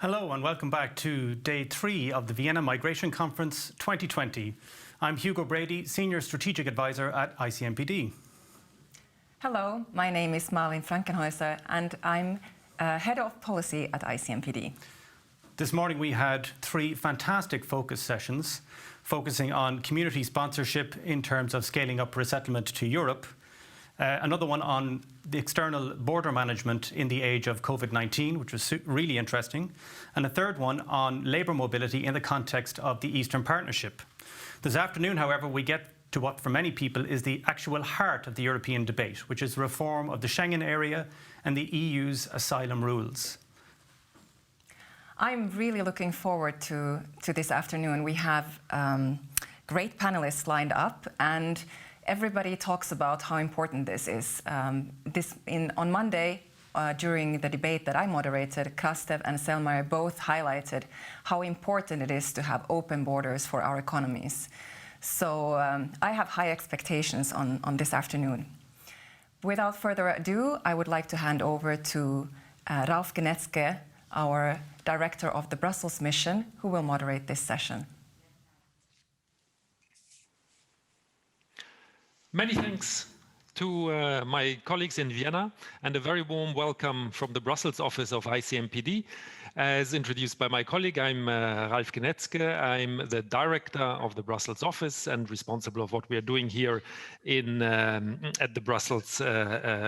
Hello and welcome back to Day 3 of the Vienna Migration Conference 2020. I'm Hugo Brady, Senior Strategic Advisor at ICMPD. Hello, my name is Malin Frankenhäuser and I'm Head of Policy at ICMPD. This morning we had 3 fantastic focus sessions focusing on community sponsorship in terms of scaling up resettlement to Europe, another one on the external border management in the age of COVID-19, which was really interesting, and a third one on labour mobility in the context of the Eastern Partnership. This afternoon, however, we get to what for many people is the actual heart of the European debate, which is reform of the Schengen area and the EU's asylum rules. I'm really looking forward to this afternoon. We have great panelists lined up and everybody talks about how important this is. On Monday, during the debate that I moderated, Krastev and Selmayr both highlighted how important it is to have open borders for our economies. So I have high expectations on this afternoon. Without further ado, I would like to hand over to Ralf Genetzke, our Director of the Brussels mission, who will moderate this session. Many thanks to my colleagues in Vienna and a very warm welcome from the Brussels office of ICMPD. As introduced by my colleague, I'm Ralf Genetzke. I'm the director of the Brussels office and responsible of what we are doing here at the Brussels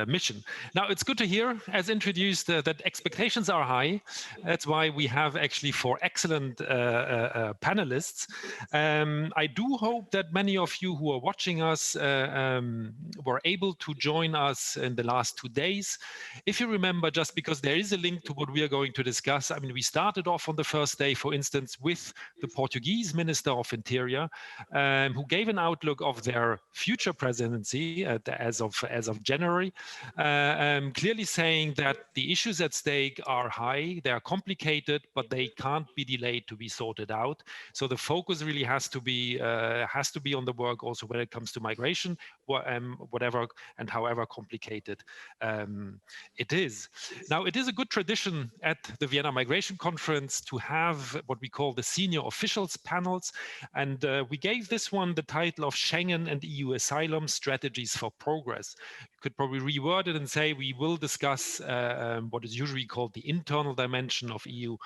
mission. Now, it's good to hear, as introduced, that expectations are high. That's why we have actually 4 excellent panelists. I do hope that many of you who are watching us were able to join us in the last 2 days. If you remember, just because there is a link to what we are going to discuss, I mean, we started off on the first day, for instance, with the Portuguese Minister of Interior, who gave an outlook of their future presidency as of January, clearly saying that the issues at stake are high, they are complicated, but they can't be delayed to be sorted out. So the focus really has to be on the work also when it comes to migration, whatever and however complicated it is. Now, it is a good tradition at the Vienna Migration Conference to have what we call the senior officials panels. And we gave this one the title of Schengen and EU Asylum Strategies for Progress. You could probably reword it and say we will discuss what is usually called the internal dimension of EU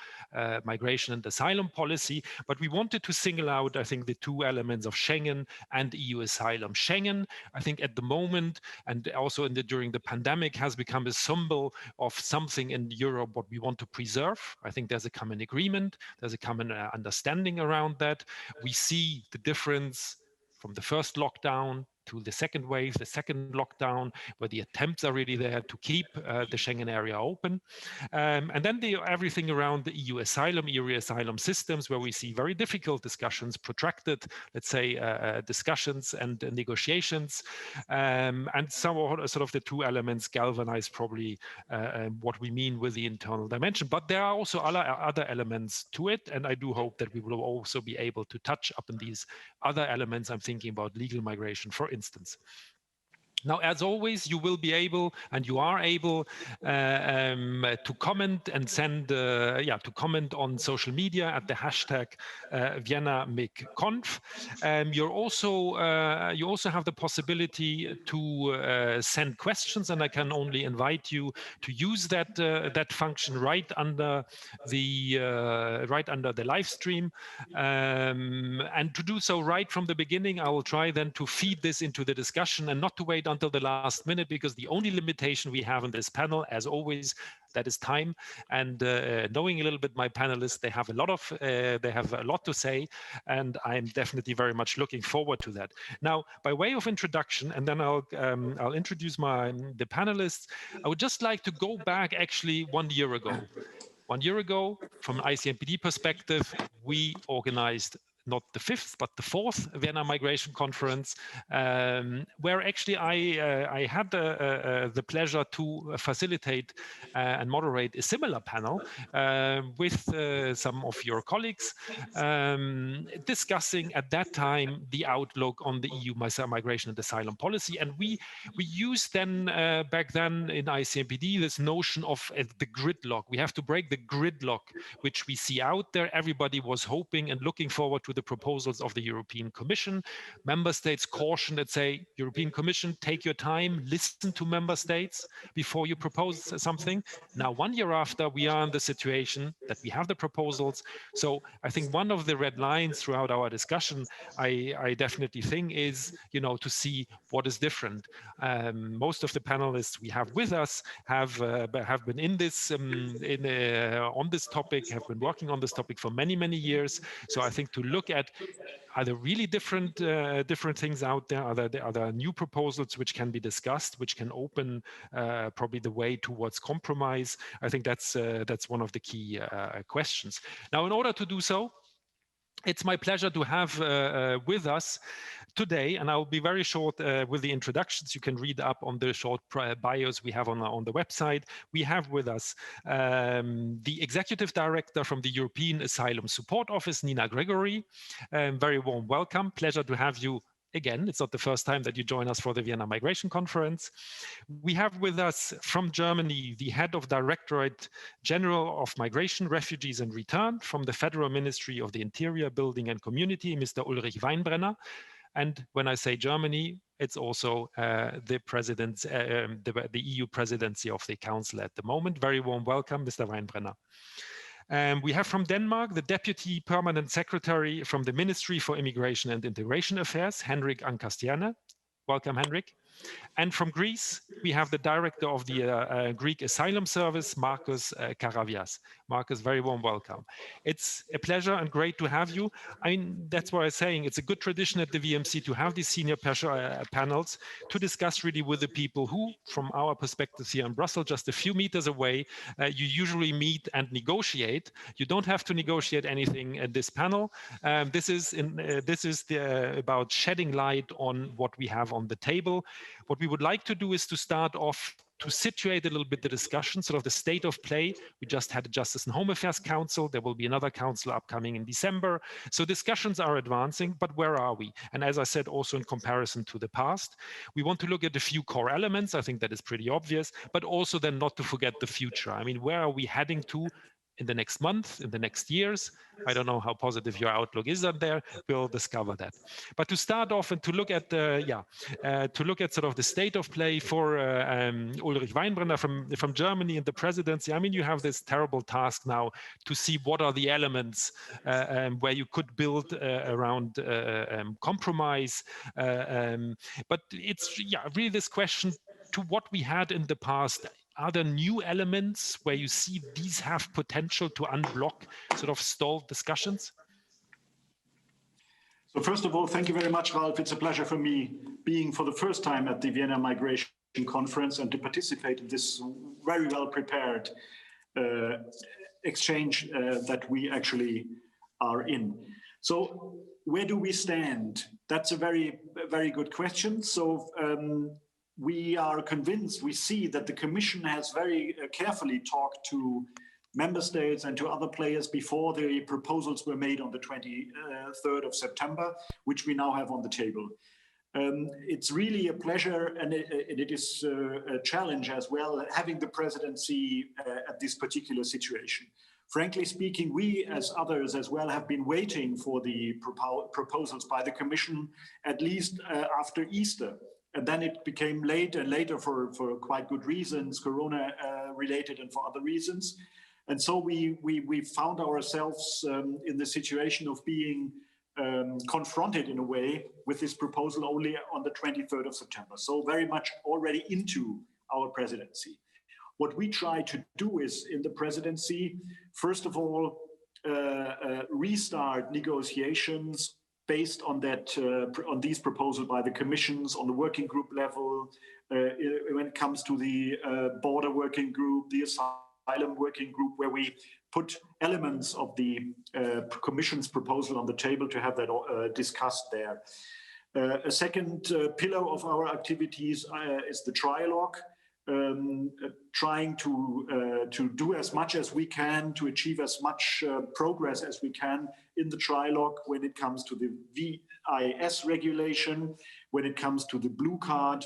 migration and asylum policy. But we wanted to single out, I think, the 2 elements of Schengen and EU asylum. Schengen, I think at the moment, and also during the pandemic, has become a symbol of something in Europe what we want to preserve. I think there's a common agreement, there's a common understanding around that. We see the difference from the first lockdown to the second wave, the second lockdown, where the attempts are really there to keep the Schengen area open. And then everything around the EU asylum systems, where we see very difficult discussions, protracted, let's say, discussions and negotiations. And some sort of the 2 elements galvanize probably what we mean with the internal dimension. But there are also other elements to it. And I do hope that we will also be able to touch upon these other elements. I'm thinking about legal migration, for instance. Now, as always, you will be able, and you are able, to comment and send, to comment on social media at the hashtag ViennaMigConf. You also have the possibility to send questions, and I can only invite you to use that function right under the live stream, and to do so right from the beginning. I will try then to feed this into the discussion and not to wait until the last minute, because the only limitation we have in this panel, as always, that is time. And knowing a little bit my panelists, they have a lot to say, and I'm definitely very much looking forward to that. Now, by way of introduction, and then I'll introduce the panelists. I would just like to go back actually 1 year ago. 1 year ago, from an ICMPD perspective, we organized not the 5th, but the 4th Vienna Migration Conference, where actually I had the pleasure to facilitate and moderate a similar panel with some of your colleagues, discussing at that time the outlook on the EU migration and asylum policy. And we used then, back then in ICMPD, this notion of the gridlock. We have to break the gridlock which we see out there. Everybody was hoping and looking forward to the proposals of the European Commission. Member states cautioned and say, European Commission, take your time, listen to member states before you propose something. Now, 1 year after, we are in the situation that we have the proposals. So I think one of the red lines throughout our discussion, I definitely think is, to see what is different. Most of the panelists we have with us have been in this on this topic, have been working on this topic for many, many years. So I think to look at, are there really different things out there? Are there new proposals which can be discussed, which can open probably the way towards compromise? I think that's one of the key questions. Now, in order to do so, it's my pleasure to have with us today, and I'll be very short with the introductions. You can read up on the short bios we have on the website. We have with us the Executive Director from the European Asylum Support Office, Nina Gregori. Very warm welcome. Pleasure to have you again. It's not the first time that you join us for the Vienna Migration Conference. We have with us from Germany the head of Directorate-General of Migration, Refugees and Return from the Federal Ministry of the Interior, Building and Community, Mr. Ulrich Weinbrenner. And when I say Germany, it's also the EU presidency of the Council at the moment. Very warm welcome, Mr. Weinbrenner. We have from Denmark the Deputy Permanent Secretary from the Ministry for Immigration and Integration Affairs, Henrik Ankerstjerne. Welcome, Henrik. And from Greece, we have the Director of the Greek Asylum Service, Markos Karavias. Markos, very warm welcome. It's a pleasure and great to have you. I mean, that's what I'm saying. It's a good tradition at the VMC to have these senior panels to discuss really with the people who, from our perspective here in Brussels, just a few meters away, you usually meet and negotiate. You don't have to negotiate anything at this panel. This is about shedding light on what we have on the table. What we would like to do is to start off to situate a little bit the discussion, sort of the state of play. We just had a Justice and Home Affairs Council. There will be another council upcoming in December. So discussions are advancing, but where are we? And as I said, also in comparison to the past, we want to look at a few core elements. I think that is pretty obvious, but also then not to forget the future. I mean, where are we heading to in the next month, in the next years? I don't know how positive your outlook is on there. We'll discover that. But to start off and to look at sort of the state of play for Ulrich Weinbrenner from Germany and the presidency. I mean, you have this terrible task now to see what are the elements where you could build around compromise. But it's really this question to what we had in the past. Are there new elements where you see these have potential to unblock sort of stalled discussions? So first of all, thank you very much, Ralph. It's a pleasure for me being for the first time at the Vienna Migration Conference and to participate in this very well prepared exchange that we actually are in. So where do we stand? That's a very, very good question. So we are convinced, we see that the Commission has very carefully talked to member states and to other players before the proposals were made on the 23rd of September, which we now have on the table. It's really a pleasure and it is a challenge as well, having the presidency at this particular situation. Frankly speaking, we as others as well have been waiting for the proposals by the Commission at least after Easter. And then it became late and later for quite good reasons, Corona related and for other reasons. And so we found ourselves in the situation of being confronted in a way with this proposal only on the 23rd of September. So very much already into our presidency. What we try to do is in the presidency, first of all, restart negotiations based on that, on these proposals by the commissions on the working group level, when it comes to the border working group, the asylum working group, where we put elements of the Commission's proposal on the table to have that discussed there. A second pillar of our activities is the trialogue, trying to do as much as we can to achieve as much progress as we can in the trialogue when it comes to the VIS regulation, when it comes to the blue card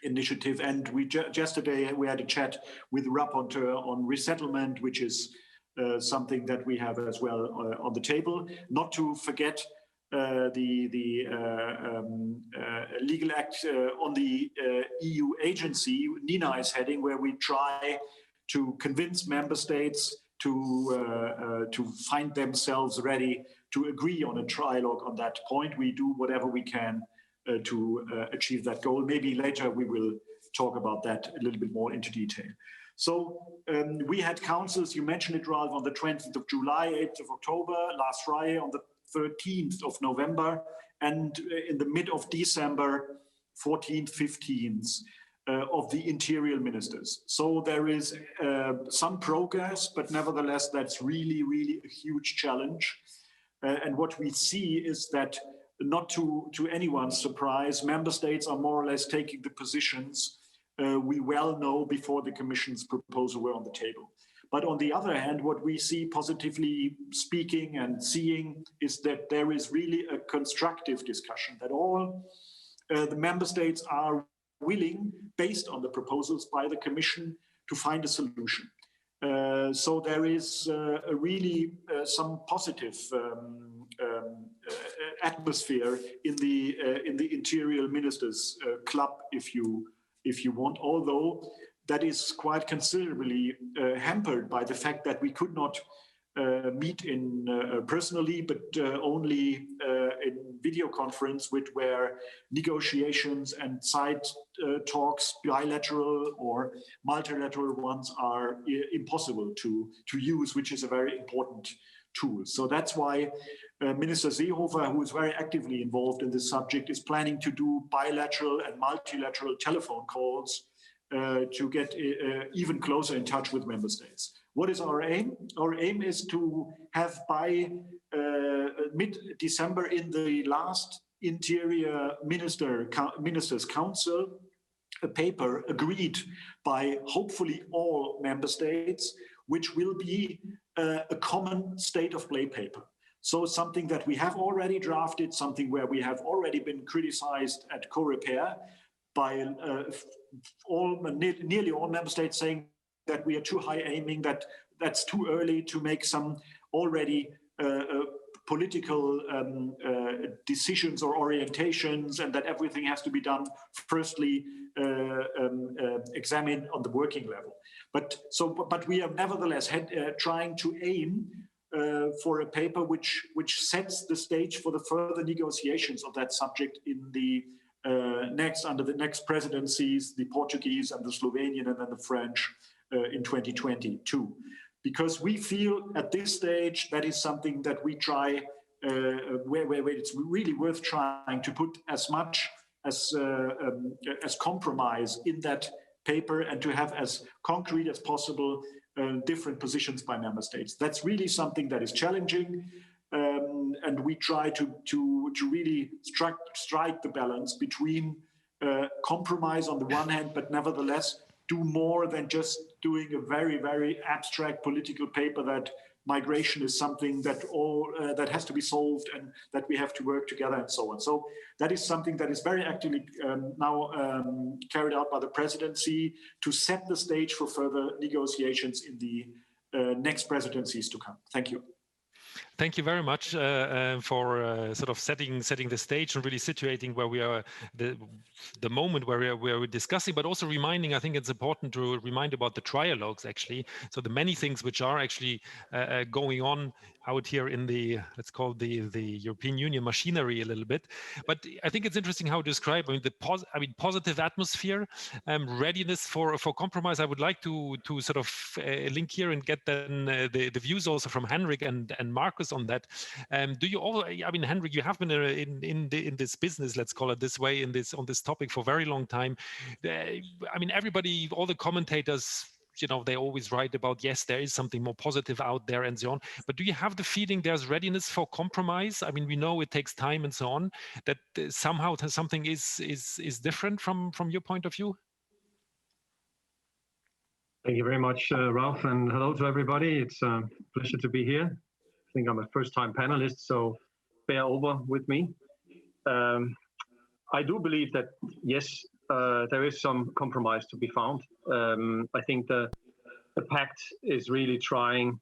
initiative. And yesterday we had a chat with the rapporteur on resettlement, which is something that we have as well on the table. Not to forget the legal act on the EU agency, Nina is heading, where we try to convince member states to find themselves ready to agree on a trilogue on that point. We do whatever we can to achieve that goal. Maybe later we will talk about that a little bit more into detail. So we had councils, you mentioned it, Ralph, on the 20th of July, 8th of October, last Friday on the 13th of November, and in the mid of December, 14th, 15th of the interior ministers. So there is some progress, but nevertheless, that's really, really a huge challenge. And what we see is that, not to anyone's surprise, member states are more or less taking the positions we well know before the Commission's proposal were on the table. But on the other hand, what we see, positively speaking and seeing, is that there is really a constructive discussion, that all the member states are willing, based on the proposals by the Commission, to find a solution. So there is really some positive atmosphere in the Interior Ministers Club, if you want, although that is quite considerably hampered by the fact that we could not meet in personally, but only in video conference, which where negotiations and side talks, bilateral or multilateral ones, are impossible to use, which is a very important tool. So that's why Minister Seehofer, who is very actively involved in this subject, is planning to do bilateral and multilateral telephone calls to get even closer in touch with member states. What is our aim? Our aim is to have by mid-December, in the last Interior Ministers' Council, a paper agreed by hopefully all member states, which will be a common state of play paper. So something that we have already drafted, something where we have already been criticized at COREPER by nearly all member states, saying that we are too high aiming, that's too early to make some already political decisions or orientations, and that everything has to be done firstly examined on the working level. But we are nevertheless trying to aim for a paper which sets the stage for the further negotiations of that subject in the under the next presidencies, the Portuguese and the Slovenian and then the French in 2022. Because we feel at this stage that is something that we try, where it's really worth trying to put as much as compromise in that paper and to have as concrete as possible different positions by member states. That's really something that is challenging. And we try to really strike the balance between compromise on the one hand, but nevertheless do more than just doing a very, very abstract political paper that migration is something that has to be solved and that we have to work together and so on. So that is something that is very actively now carried out by the presidency to set the stage for further negotiations in the next presidencies to come. Thank you. Thank you very much for sort of setting the stage and really situating where we are, the moment where we're discussing, but also reminding, I think it's important to remind about the trialogues actually. So the many things which are actually going on out here in the, let's call the European Union machinery a little bit. But I think it's interesting how to describe, positive atmosphere, readiness for compromise. I would like to sort of link here and get then the views also from Henrik and Markos on that. Do you all? I mean, Henrik, you have been in this business, let's call it this way, on this topic for a very long time. I mean, everybody, all the commentators they always write about, yes, there is something more positive out there and so on. But do you have the feeling there's readiness for compromise? I mean, we know it takes time and so on, that somehow something is different from your point of view? Thank you very much, Ralph, and hello to everybody. It's a pleasure to be here. I think I'm a first-time panelist, so bear over with me. I do believe that, yes, there is some compromise to be found. I think the pact is really trying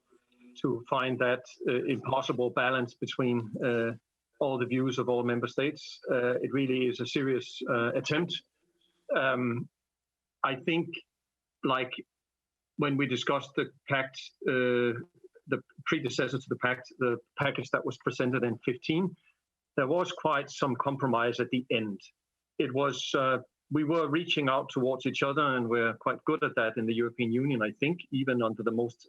to find that impossible balance between all the views of all member states. It really is a serious attempt. I think, like when we discussed the pact, the predecessor to the pact, the package that was presented in 2015, there was quite some compromise at the end. It was, we were reaching out towards each other, and we're quite good at that in the European Union, I think, even under the most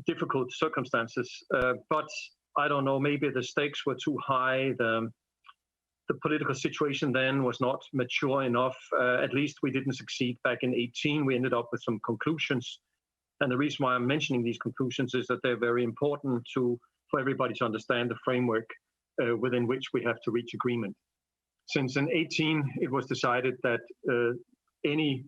difficult circumstances. But I don't know, maybe the stakes were too high. The political situation then was not mature enough. At least we didn't succeed back in 2018. We ended up with some conclusions. And the reason why I'm mentioning these conclusions is that they're very important for everybody to understand the framework within which we have to reach agreement. Since in 2018, it was decided that any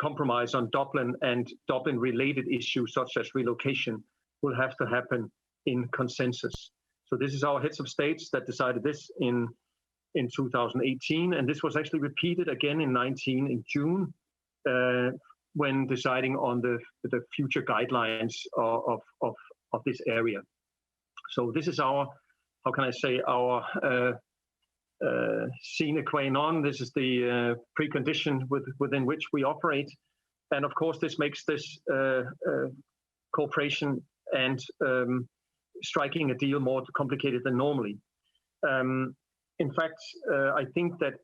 compromise on Dublin and Dublin-related issues such as relocation will have to happen in consensus. So this is our heads of states that decided this in 2018, and this was actually repeated again in 2019 in June when deciding on the future guidelines of this area. So this is our, how can I say, our sine qua non. This is the precondition within which we operate, and of course this makes this cooperation and striking a deal more complicated than normally. In fact, I think that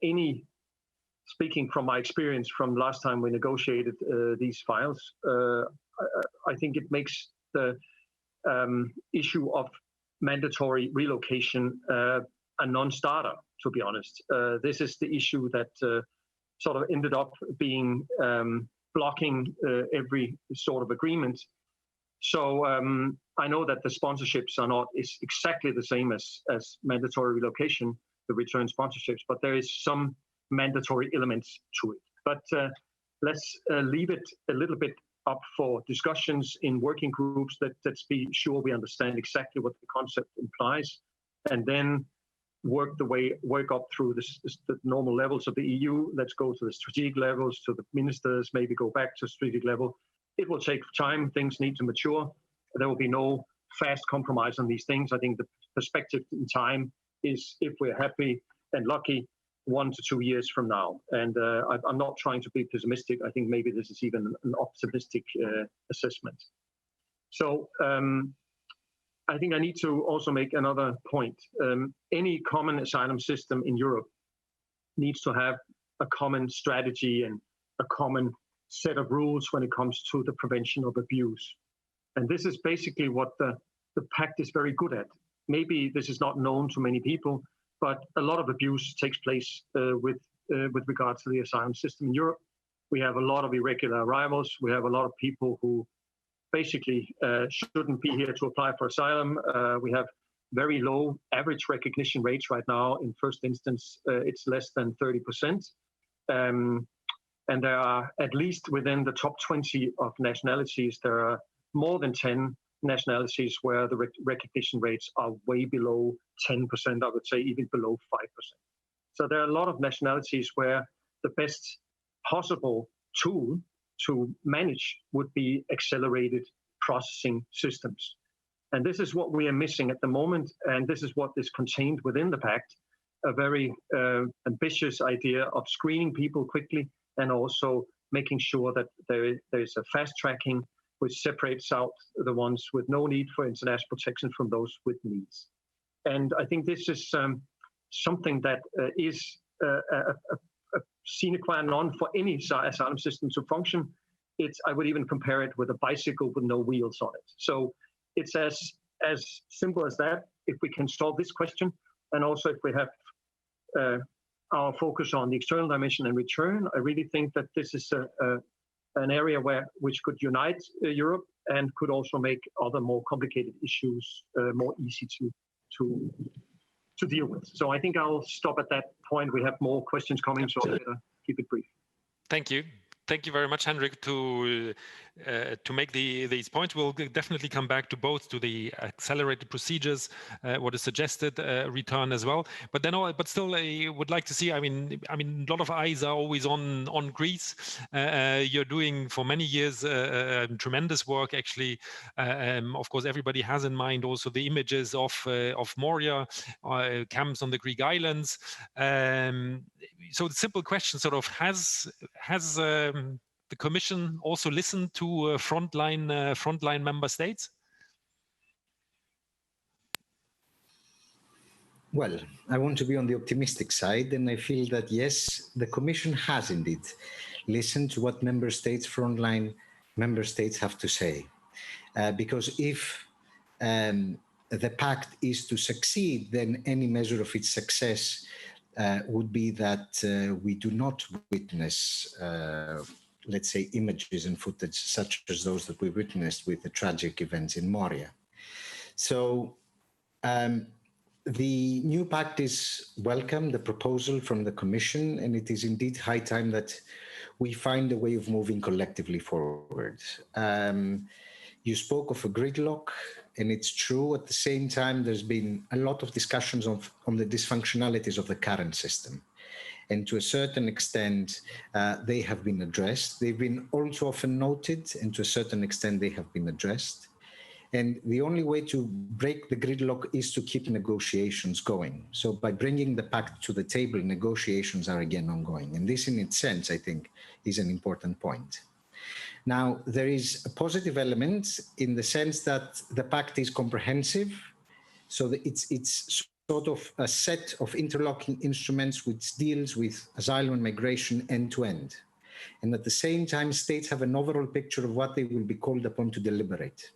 speaking from my experience from last time we negotiated these files, I think it makes the issue of mandatory relocation a non-starter, to be honest. This is the issue that sort of ended up being blocking every sort of agreement. So I know that the sponsorships are not exactly the same as mandatory relocation, the return sponsorships, but there is some mandatory elements to it. But let's leave it a little bit up for discussions in working groups. Let's be sure we understand exactly what the concept implies, and then work up through the normal levels of the EU. Let's go to the strategic levels, to the ministers, maybe go back to strategic level. It will take time. Things need to mature. There will be no fast compromise on these things. I think the perspective in time is, if we're happy and lucky, 1 to 2 years from now. And I'm not trying to be pessimistic. I think maybe this is even an optimistic assessment. So I think I need to also make another point. Any common asylum system in Europe needs to have a common strategy and a common set of rules when it comes to the prevention of abuse. And this is basically what the pact is very good at. Maybe this is not known to many people, but a lot of abuse takes place with regards to the asylum system in Europe. We have a lot of irregular arrivals. We have a lot of people who basically shouldn't be here to apply for asylum. We have very low average recognition rates right now. In first instance, it's less than 30%. And there are, at least within the top 20 of nationalities, there are more than 10 nationalities where the recognition rates are way below 10%, I would say even below 5%. So there are a lot of nationalities where the best possible tool to manage would be accelerated processing systems. And this is what we are missing at the moment, and this is what is contained within the pact, a very ambitious idea of screening people quickly and also making sure that there is a fast tracking which separates out the ones with no need for international protection from those with needs. And I think this is something that is a sine qua non for any asylum system to function. I would even compare it with a bicycle with no wheels on it. So it's as simple as that. If we can solve this question, and also if we have our focus on the external dimension and return, I really think that this is an area which could unite Europe and could also make other more complicated issues more easy to deal with. So I think I'll stop at that point. We have more questions coming, so I better keep it brief. Thank you. Thank you very much, Henrik, to make these points. We'll definitely come back to both to the accelerated procedures, what is suggested, return as well. But then, but still, I would like to see. I mean, a lot of eyes are always on Greece. You're doing for many years tremendous work. Actually, of course, everybody has in mind also the images of Moria, camps on the Greek islands. So the simple question, sort of, has the Commission also listened to frontline member states? Well, I want to be on the optimistic side, and I feel that yes, the Commission has indeed listened to what frontline member states have to say, because if the pact is to succeed, then any measure of its success would be that we do not witness, let's say, images and footage such as those that we witnessed with the tragic events in Moria. So the new pact is welcome, the proposal from the Commission, and it is indeed high time that we find a way of moving collectively forward. You spoke of a gridlock, and it's true. At the same time, there's been a lot of discussions on the dysfunctionalities of the current system. And to a certain extent, they have been addressed. They've been also often noted, and to a certain extent, they have been addressed. And the only way to break the gridlock is to keep negotiations going. So by bringing the pact to the table, negotiations are again ongoing. And this in its sense, I think, is an important point. Now, there is a positive element in the sense that the pact is comprehensive. So that it's sort of a set of interlocking instruments which deals with asylum and migration end to end. And at the same time, states have an overall picture of what they will be called upon to deliberate.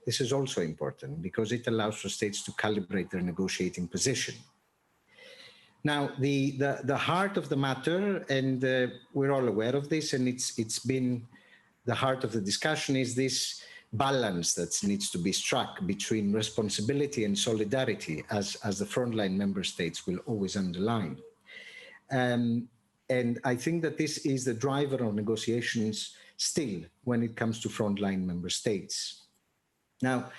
This is also important because it allows for states to calibrate their negotiating position. Now, the heart of the matter, and we're all aware of this, and it's been the heart of the discussion, is this balance that needs to be struck between responsibility and solidarity, as the frontline member states will always underline. And I think that this is the driver of negotiations still when it comes to frontline member states. Now,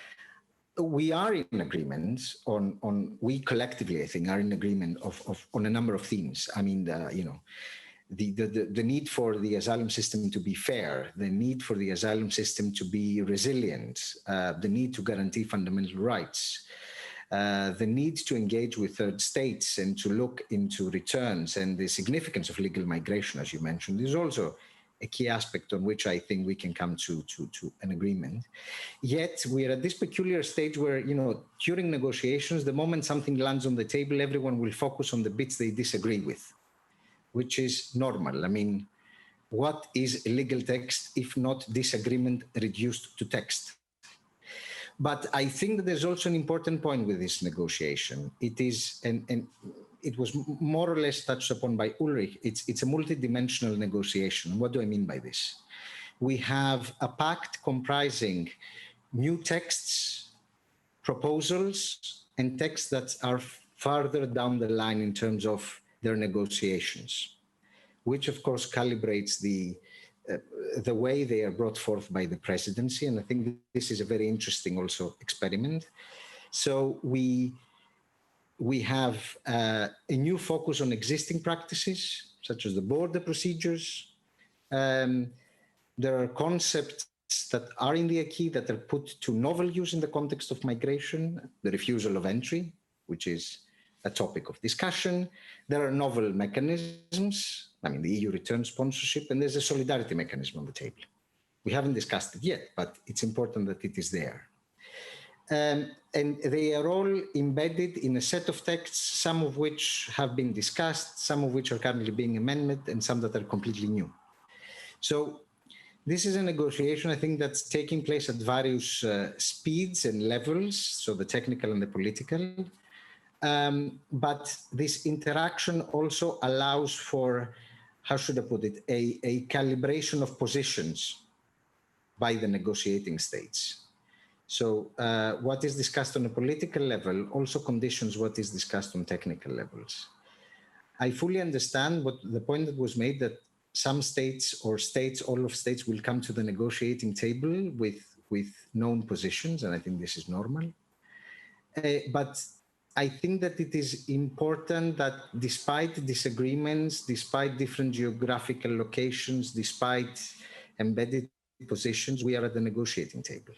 we are in agreement we collectively, I think, are in agreement on a number of themes. I mean, the need for the asylum system to be fair, the need for the asylum system to be resilient, the need to guarantee fundamental rights, the need to engage with third states and to look into returns, and the significance of legal migration, as you mentioned, is also a key aspect on which I think we can come to an agreement. Yet we're at this peculiar stage where, during negotiations, the moment something lands on the table, everyone will focus on the bits they disagree with, which is normal. I mean, what is a legal text if not disagreement reduced to text? But I think that there's also an important point with this negotiation. It is, and it was more or less touched upon by Ulrich, it's a multidimensional negotiation. What do I mean by this? We have a pact comprising new texts, proposals, and texts that are farther down the line in terms of their negotiations, which of course calibrates the way they are brought forth by the presidency. And I think this is a very interesting also experiment. So we have a new focus on existing practices, such as the border procedures. There are concepts that are in the acquis that are put to novel use in the context of migration, the refusal of entry, which is a topic of discussion. There are novel mechanisms, I mean, the EU return sponsorship, and there's a solidarity mechanism on the table. We haven't discussed it yet, but it's important that it is there. And they are all embedded in a set of texts, some of which have been discussed, some of which are currently being amended, and some that are completely new. So this is a negotiation, I think, that's taking place at various speeds and levels, so the technical and the political. But this interaction also allows for how should I put it, a calibration of positions by the negotiating states. So what is discussed on a political level also conditions what is discussed on technical levels. I fully understand what the point that was made, that some states or states, all of states will come to the negotiating table with known positions, and I think this is normal. But I think that it is important that despite disagreements, despite different geographical locations, despite embedded positions, we are at the negotiating table.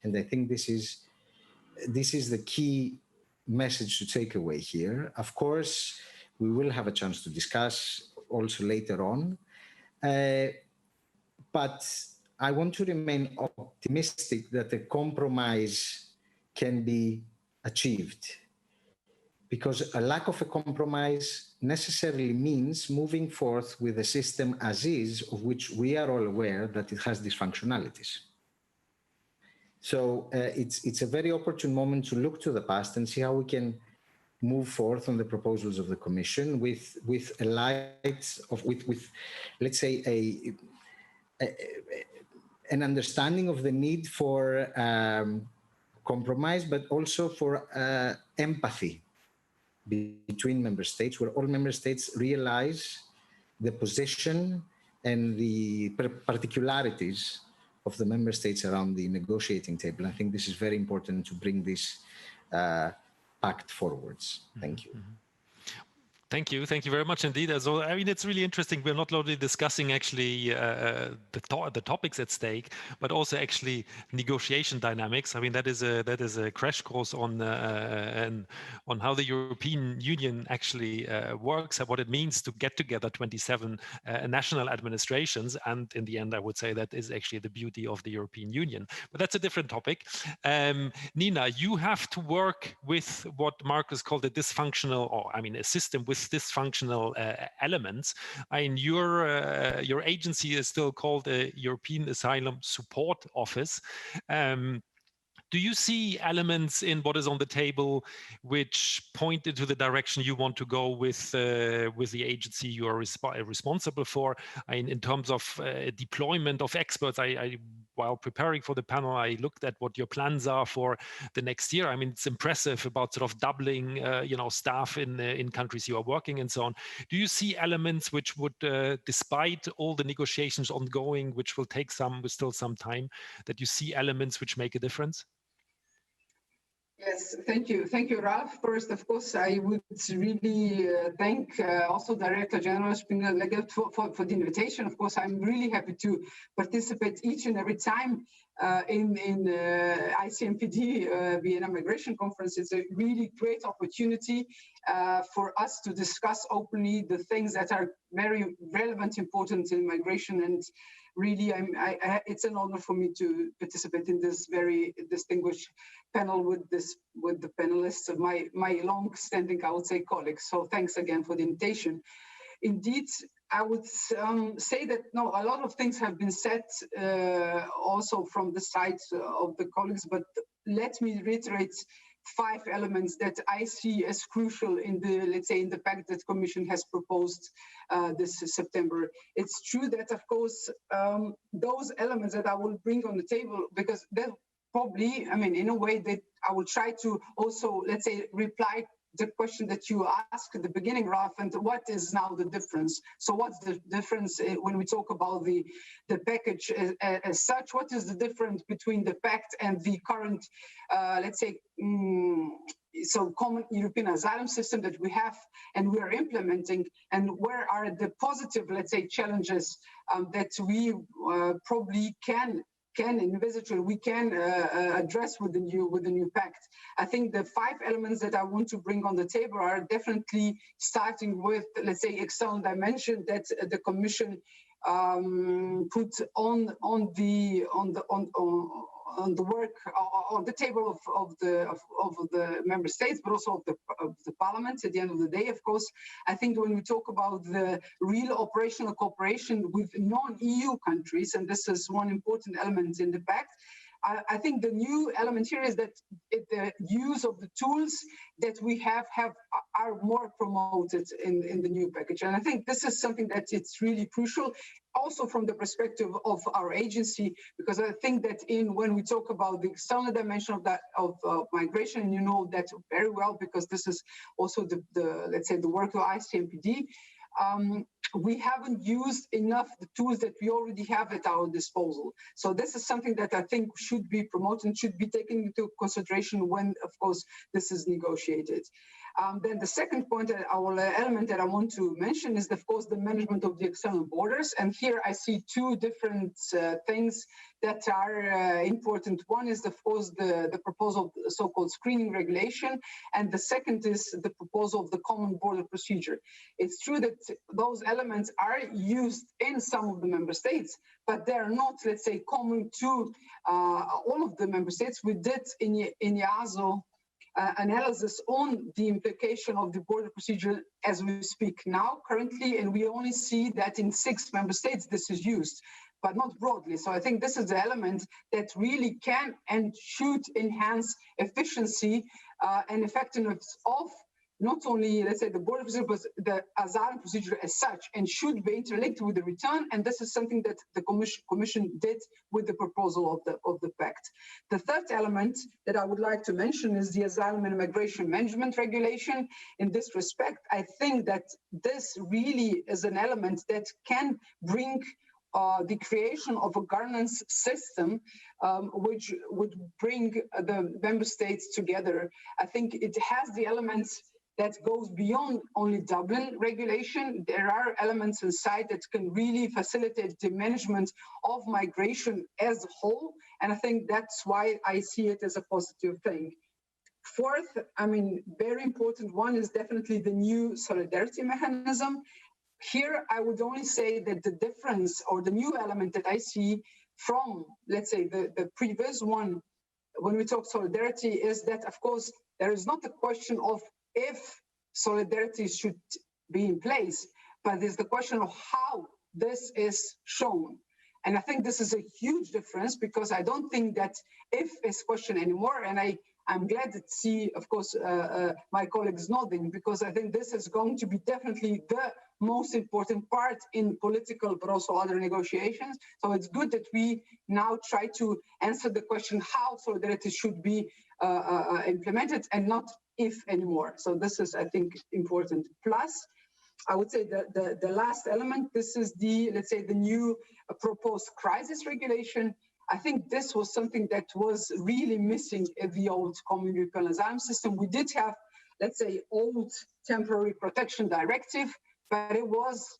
And I think this is the key message to take away here. Of course, we will have a chance to discuss also later on. But I want to remain optimistic that a compromise can be achieved, because a lack of a compromise necessarily means moving forth with a system as is, of which we are all aware that it has dysfunctionalities. So it's a very opportune moment to look to the past and see how we can move forth on the proposals of the Commission with a light of, with let's say, an understanding of the need for compromise, but also for empathy between member states, where all member states realize the position and the particularities of the member states around the negotiating table. I think this is very important to bring this pact forwards. Thank you. Thank you very much indeed. So, I mean, it's really interesting. We're not only discussing actually the topics at stake, but also actually negotiation dynamics. I mean, that is a crash course on how the European Union actually works, and what it means to get together 27 national administrations. And in the end, I would say that is actually the beauty of the European Union. But that's a different topic. Nina, you have to work with what Markos called a dysfunctional, or I mean, a system with dysfunctional elements. I mean, your agency is still called the European Asylum Support Office. Do you see elements in what is on the table which point into the direction you want to go with the agency you are responsible for? In terms of deployment of experts, while preparing for the panel, I looked at what your plans are for the next year. I mean, it's impressive about sort of doubling, staff in countries you are working and so on. Do you see elements which would, despite all the negotiations ongoing, which will take still some time, that you see elements which make a difference? Yes, thank you. Thank you, Ralph. First, of course, I would really thank also Director-General Spindler-Legge for the invitation. Of course, I'm really happy to participate each and every time in ICMPD Vienna Migration Conference. It's a really great opportunity for us to discuss openly the things that are very relevant, important in migration, and really, it's an honor for me to participate in this very distinguished panel with the panelists of my long-standing, I would say, colleagues. So thanks again for the invitation. Indeed, I would say that a lot of things have been said also from the side of the colleagues, but let me reiterate 5 elements that I see as crucial in the pact that Commission has proposed this September. It's true that, of course, those elements that I will bring on the table, because that probably, I mean, in a way that I will try to also, reply the question that you asked at the beginning, Ralph, and what is now the difference? So what's the difference when we talk about the package as such? What is the difference between the pact and the current, common European asylum system that we have and we are implementing, and where are the positive, challenges that we probably can envisage, or we can address with the new pact. I think the 5 elements that I want to bring on the table are definitely starting with, external dimension that the Commission put on the work on the table of the member states, but also of the parliament at the end of the day, of course. I think when we talk about the real operational cooperation with non-EU countries, and this is one important element in the pact, I think the new element here is that the use of the tools that we have are more promoted in the new package. And I think this is something that it's really crucial, also from the perspective of our agency, because I think that when we talk about the external dimension of migration, and you know that very well, because this is also let's say the work of ICMPD, we haven't used enough the tools that we already have at our disposal. So this is something that I think should be promoted, should be taken into consideration when, of course, this is negotiated. Then the second point, our element that I want to mention is, of course, the management of the external borders. And here I see two different things that are important. One is, of course, the proposal of the so-called screening regulation, and the second is the proposal of the common border procedure. It's true that those elements are used in some of the member states, but they're not, let's say, common to all of the member states. We did in EASO analysis on the implication of the border procedure as we speak now, currently, and we only see that in 6 member states this is used, but not broadly. So I think this is the element that really can and should enhance efficiency and effectiveness of not only, let's say, the border procedure, but the asylum procedure as such, and should be interlinked with the return. And this is something that the Commission did with the proposal of the pact. The third element that I would like to mention is the Asylum and Migration Management Regulation. In this respect, I think that this really is an element that can bring the creation of a governance system which would bring the member states together. I think it has the elements that goes beyond only Dublin regulation. There are elements inside that can really facilitate the management of migration as a whole. And I think that's why I see it as a positive thing. Fourth, I mean, very important one is definitely the new solidarity mechanism. Here, I would only say that the difference or the new element that I see from, let's say, the previous one, when we talk solidarity, is that, of course, there is not a question of if solidarity should be in place, but there's the question of how this is shown. And I think this is a huge difference, because I don't think that if is question anymore, and I'm glad to see, of course, my colleagues nodding, because I think this is going to be definitely the most important part in political, but also other negotiations. So it's good that we now try to answer the question how solidarity should be implemented, and not if anymore. So this is, I think, important. Plus, I would say the last element, this is the, let's say, the new proposed crisis regulation. I think this was something that was really missing in the old common European asylum system. We did have, let's say, old temporary protection directive, but it was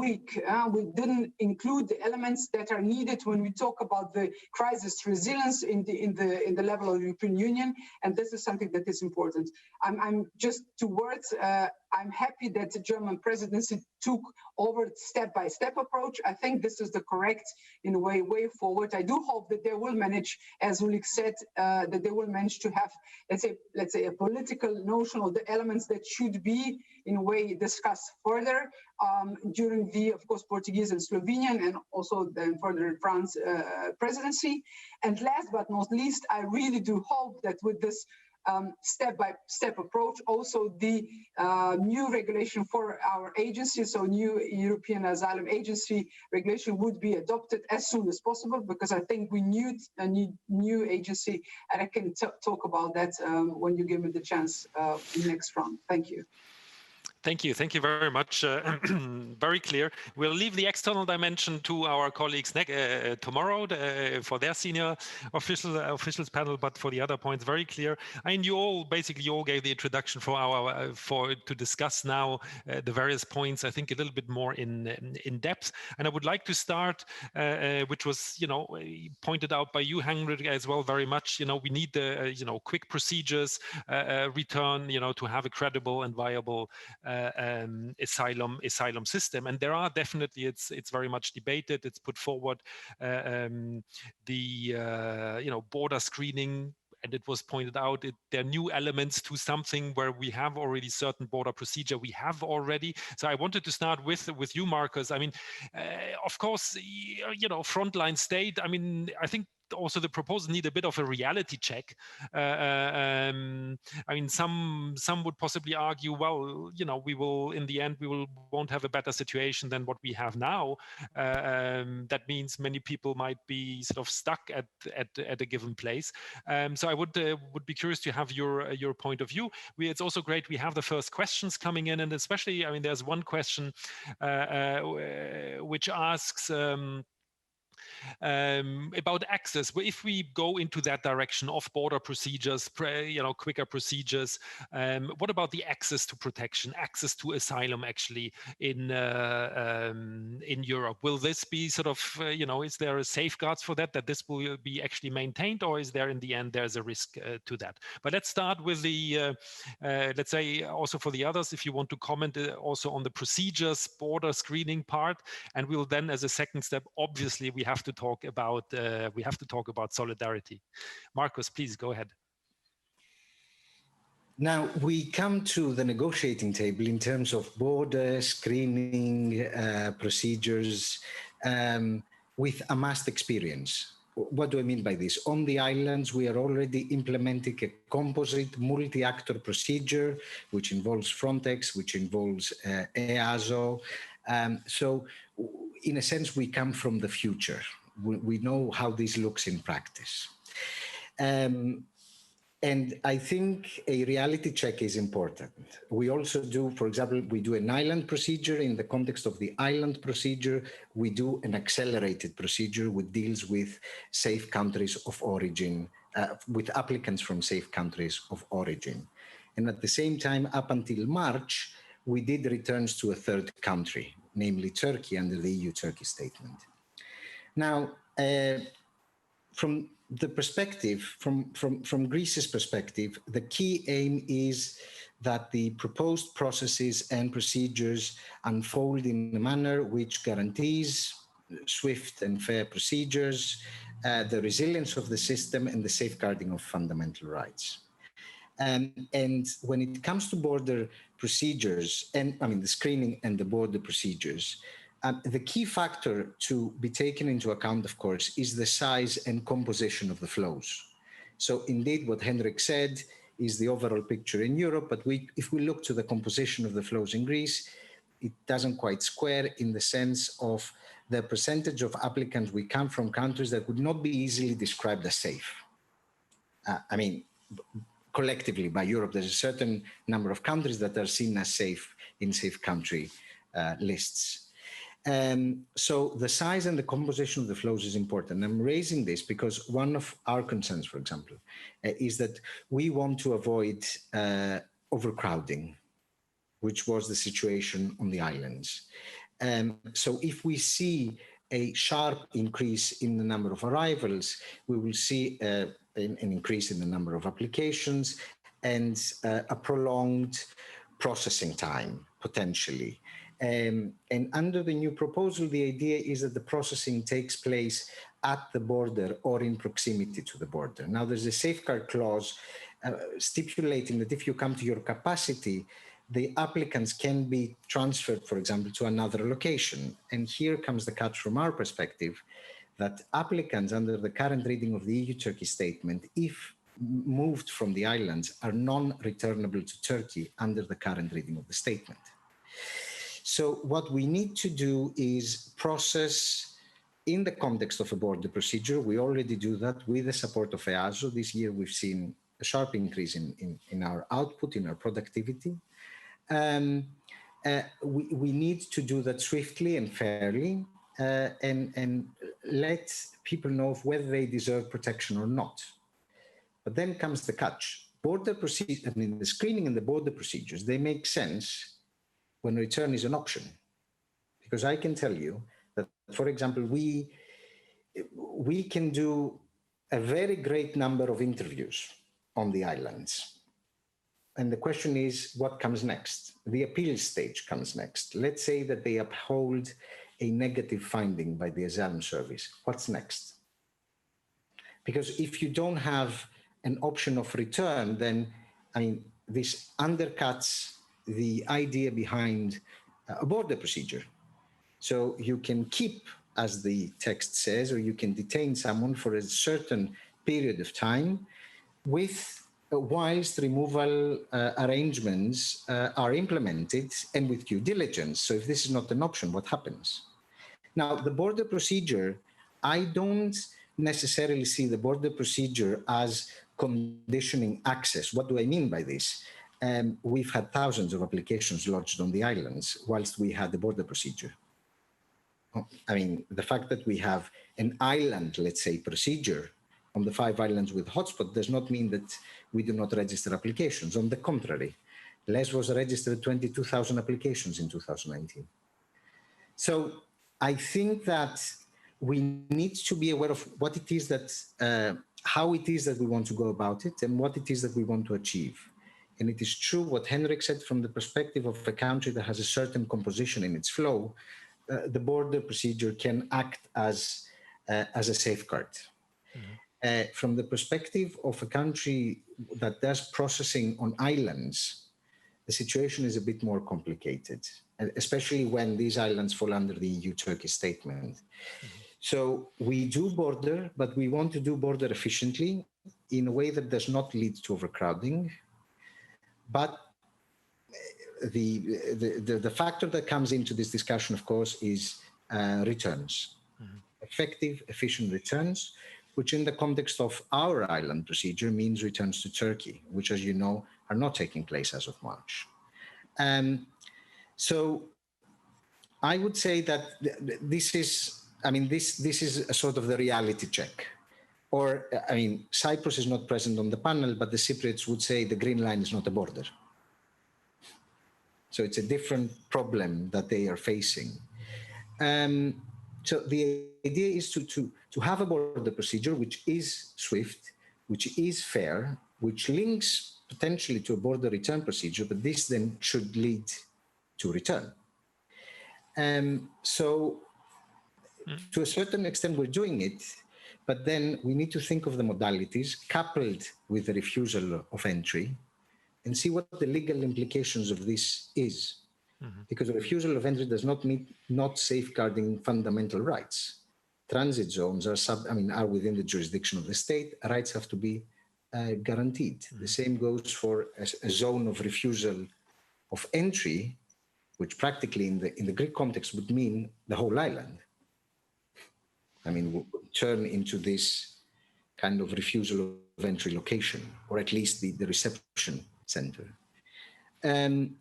weak. We didn't include the elements that are needed when we talk about the crisis resilience in the level of the European Union, and this is something that is important. I'm just 2 words. I'm happy that the German presidency took over step-by-step approach. I think this is the correct, in a way forward. I do hope that they will manage, as Ulrich said, that they will manage to have, let's say, a political notion of the elements that should be, in a way, discussed further during the, of course, Portuguese and Slovenian, and also then further France presidency. And last but not least, I really do hope that with this step-by-step approach, also the new regulation for our agency, so new European Asylum Agency regulation, would be adopted as soon as possible, because I think we need a new agency, and I can talk about that when you give me the chance next round. Thank you. Thank you very much. Very clear. We'll leave the external dimension to our colleagues tomorrow for their senior officials panel, but for the other points, very clear. And you all gave the introduction to discuss now the various points, I think, a little bit more in depth. And I would like to start, which was, pointed out by you, Henrik, as well, very much. We need the, quick procedures, return, to have a credible and viable asylum system. And there are definitely, it's very much debated, it's put forward, border screening, and it was pointed out there are new elements to something where we have already certain border procedure we have already. So I wanted to start with you, Markos. I mean, of course, frontline state. I mean, I think also the proposal need a bit of a reality check. I mean, some would possibly argue, well, you know, we will, in the end, won't have a better situation than what we have now. That means many people might be sort of stuck at a given place. So I would be curious to have your point of view. It's also great we have the first questions coming in, and especially, I mean, there's one question which asks about access. If we go into that direction of border procedures, you know, quicker procedures, what about the access to protection, access to asylum actually in Europe? Will this be sort of, you know, is there a safeguards for that this will be actually maintained, or is there in the end there's a risk to that? But let's start with the, let's say also for the others, if you want to comment also on the procedures, border screening part, and we'll then as a second step, obviously we have to talk about solidarity. Markos, please go ahead. Now we come to the negotiating table in terms of border screening procedures with amassed experience. What do I mean by this? On the islands, we are already implementing a composite multi-actor procedure, which involves Frontex, which involves EASO. So in a sense, we come from the future. We know how this looks in practice. And I think a reality check is important. We also do, for example, we do an island procedure. In the context of the island procedure, we do an accelerated procedure which deals with safe countries of origin, with applicants from safe countries of origin. And at the same time, up until March, we did returns to a third country, namely Turkey, under the EU-Turkey statement. Now, from the perspective, from Greece's perspective, the key aim is that the proposed processes and procedures unfold in a manner which guarantees swift and fair procedures, the resilience of the system, and the safeguarding of fundamental rights. And when it comes to border procedures, and I mean the screening and the border procedures, the key factor to be taken into account, of course, is the size and composition of the flows. So indeed, what Henrik said is the overall picture in Europe, but if we look to the composition of the flows in Greece, it doesn't quite square in the sense of the percentage of applicants we come from countries that would not be easily described as safe. I mean, collectively by Europe, there's a certain number of countries that are seen as safe in safe country lists. So the size and the composition of the flows is important. I'm raising this because one of our concerns, for example, is that we want to avoid overcrowding, which was the situation on the islands. So if we see a sharp increase in the number of arrivals, we will see an increase in the number of applications and a prolonged processing time, potentially. And under the new proposal, the idea is that the processing takes place at the border or in proximity to the border. Now, there's a safeguard clause stipulating that if you come to your capacity, the applicants can be transferred, for example, to another location. And here comes the catch from our perspective, that applicants under the current reading of the EU-Turkey statement, if moved from the islands, are non-returnable to Turkey under the current reading of the statement. So what we need to do is process in the context of a border procedure. We already do that with the support of EASO. This year, we've seen a sharp increase in our output, in our productivity. We need to do that swiftly and fairly and let people know whether they deserve protection or not. But then comes the catch. Border procedure, I mean, the screening and the border procedures, they make sense when return is an option. Because I can tell you that, for example, we can do a very great number of interviews on the islands. And the question is, what comes next? The appeal stage comes next. Let's say that they uphold a negative finding by the Asylum Service. What's next? Because if you don't have an option of return, then, I mean, this undercuts the idea behind a border procedure. So you can keep as the text says, or you can detain someone for a certain period of time whilst removal arrangements are implemented and with due diligence. So if this is not an option, what happens? Now, the border procedure, I don't necessarily see the border procedure as conditioning access. What do I mean by this? We've had thousands of applications lodged on the islands whilst we had the border procedure. I mean, the fact that we have an island, let's say, procedure on the 5 islands with hotspot does not mean that we do not register applications. On the contrary, Lesbos registered 22,000 applications in 2019. So I think that we need to be aware of what it is that, how it is that we want to go about it and what it is that we want to achieve. And it is true what Henrik said from the perspective of a country that has a certain composition in its flow, the border procedure can act as a safeguard. Mm-hmm. From the perspective of a country that does processing on islands, the situation is a bit more complicated, especially when these islands fall under the EU-Turkey statement. Mm-hmm. So we do border, but we want to do border efficiently in a way that does not lead to overcrowding. But the factor that comes into this discussion, of course, is returns. Mm-hmm. Effective, efficient returns, which in the context of our island procedure means returns to Turkey, which, as you know, are not taking place as of March. So I would say that this is a sort of the reality check. Or, I mean, Cyprus is not present on the panel, but the Cypriots would say the green line is not a border. So it's a different problem that they are facing. So the idea is to have a border procedure which is swift, which is fair, which links potentially to a border return procedure, but this then should lead to return. So to a certain extent, we're doing it, but then we need to think of the modalities coupled with the refusal of entry and see what the legal implications of this is. Mm-hmm. Because the refusal of entry does not mean not safeguarding fundamental rights. Transit zones are within the jurisdiction of the state. Rights have to be guaranteed. Mm-hmm. The same goes for a zone of refusal of entry, which practically in the Greek context would mean the whole island. I mean, we'll turn into this kind of refusal of entry location, or at least the reception center. Can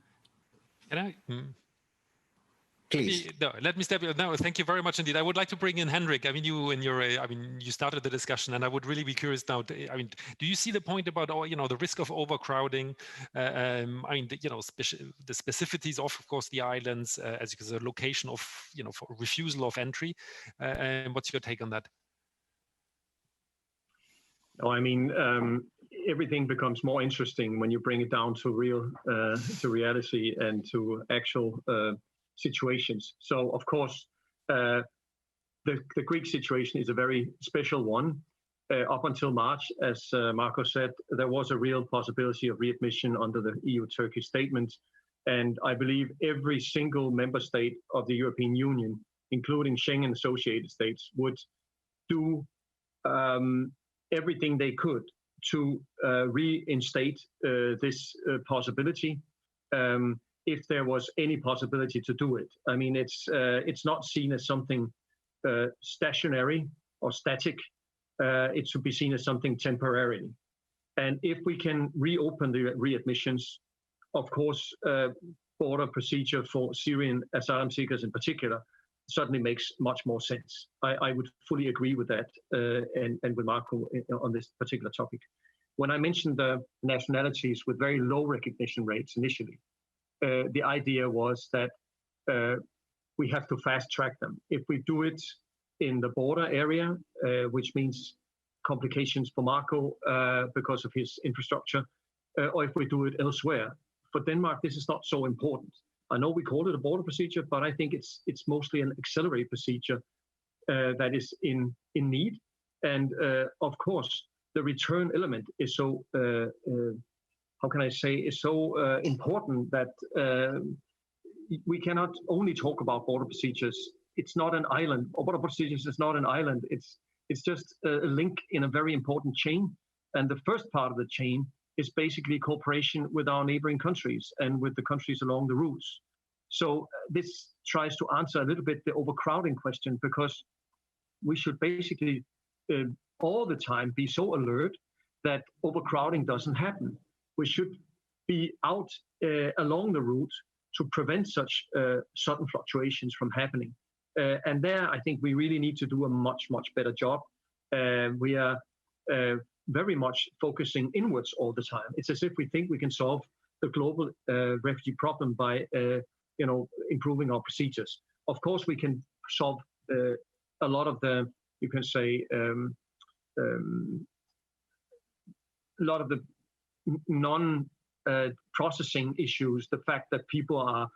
I? Please. No, let me step in. No, thank you very much indeed. I would like to bring in Henrik. I mean, you started the discussion, and I would really be curious now. Do you see the point about, the risk of overcrowding? The specificities of course, the islands as a location of, for refusal of entry. And what's your take on that? Oh, I mean, everything becomes more interesting when you bring it down to reality and to actual situations. So, of course, the Greek situation is a very special one. Up until March, as Markos said, there was a real possibility of readmission under the EU-Turkey statement. And I believe every single member state of the European Union, including Schengen associated states, would do everything they could to reinstate this possibility. If there was any possibility to do it. I mean, it's not seen as something stationary or static. It should be seen as something temporary. And if we can reopen the readmissions, of course, border procedure for Syrian asylum seekers in particular certainly makes much more sense. I would fully agree with that and with Marco on this particular topic. When I mentioned the nationalities with very low recognition rates initially, the idea was that we have to fast track them. If we do it in the border area, which means complications for Marco because of his infrastructure, or if we do it elsewhere. For Denmark, this is not so important. I know we call it a border procedure, but I think it's mostly an accelerated procedure that is in need. And of course, the return element is so how can I say, is so important that we cannot only talk about border procedures it's not an island. Border procedures is not an island. It's just a link in a very important chain. And the first part of the chain is basically cooperation with our neighboring countries and with the countries along the routes. So this tries to answer a little bit the overcrowding question, because we should basically all the time be so alert that overcrowding doesn't happen. We should be out along the route to prevent such sudden fluctuations from happening. And there, I think we really need to do a much, much better job. We are very much focusing inwards all the time. It's as if we think we can solve the global refugee problem by improving our procedures. Of course, we can solve a lot of the, you can say, a lot of the non-processing issues, the fact that people are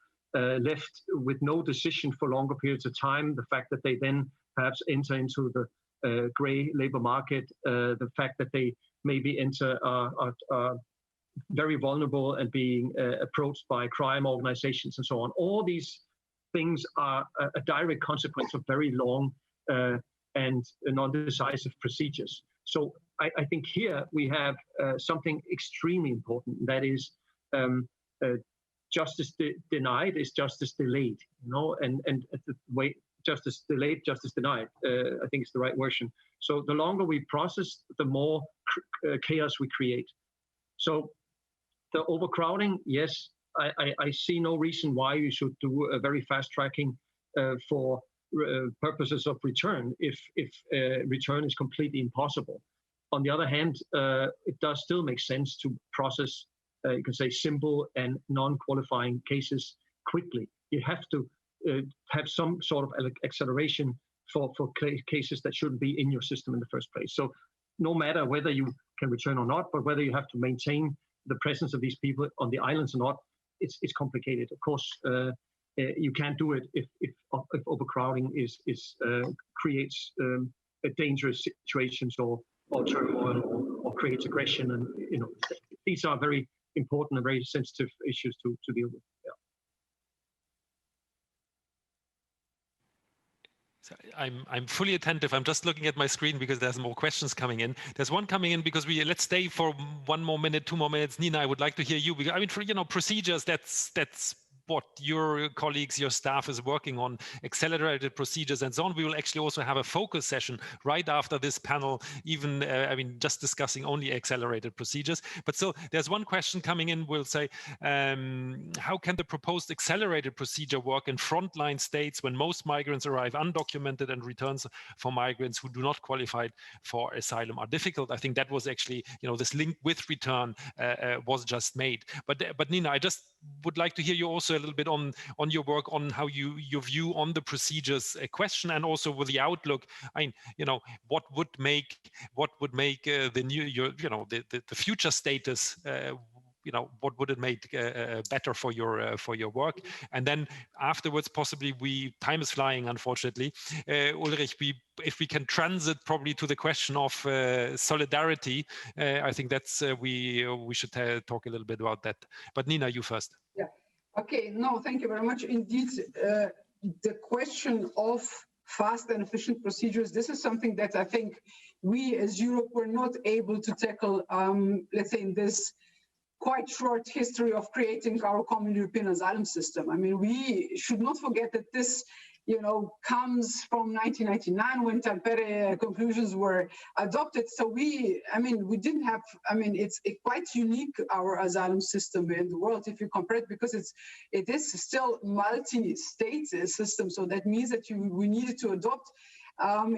left with no decision for longer periods of time, the fact that they then perhaps enter into the grey labor market, the fact that they maybe enter very vulnerable and being approached by crime organizations and so on. All these things are a direct consequence of very long and non-decisive procedures. So I think here we have something extremely important. That is, justice denied is justice delayed. And the way justice delayed, justice denied, I think is the right version. So the longer we process, the more chaos we create. So the overcrowding, yes, I see no reason why you should do a very fast tracking for purposes of return if return is completely impossible. On the other hand, it does still make sense to process, you can say, simple and non-qualifying cases quickly. You have to have some sort of acceleration for cases that shouldn't be in your system in the first place. So no matter whether you can return or not, but whether you have to maintain the presence of these people on the islands or not, it's complicated. Of course, you can't do it if overcrowding creates dangerous situations or turmoil or creates aggression, and these are very important and very sensitive issues to deal with. Yeah. So I'm fully attentive. I'm just looking at my screen because there's more questions coming in. There's one coming in because let's stay for 1 more minute, 2 more minutes. Nina, I would like to hear you. Because, I mean, for procedures, that's what your colleagues, your staff is working on, accelerated procedures and so on. We will actually also have a focus session right after this panel, even, just discussing only accelerated procedures. But so there's one question coming in, we'll say, how can the proposed accelerated procedure work in frontline states when most migrants arrive undocumented and returns for migrants who do not qualify for asylum are difficult? I think that was actually, this link with return was just made. But Nina, I just would like to hear you also a little bit on your work on how your view on the procedures question, and also with the outlook. I mean, what would make the new the future status what would it make better for your work? And then afterwards, possibly time is flying, unfortunately. Ulrich, if we can transit probably to the question of solidarity, I think that's we should talk a little bit about that. But Nina, you first. Yeah. Okay. No, thank you very much. Indeed, the question of fast and efficient procedures, this is something that I think we as Europe were not able to tackle, let's say, in this quite short history of creating our common European asylum system. I mean, we should not forget that this, comes from 1999 when Tampere conclusions were adopted. So we didn't have, it's quite unique, our asylum system in the world, if you compare it, because it is still multi-state system. So that means that we needed to adopt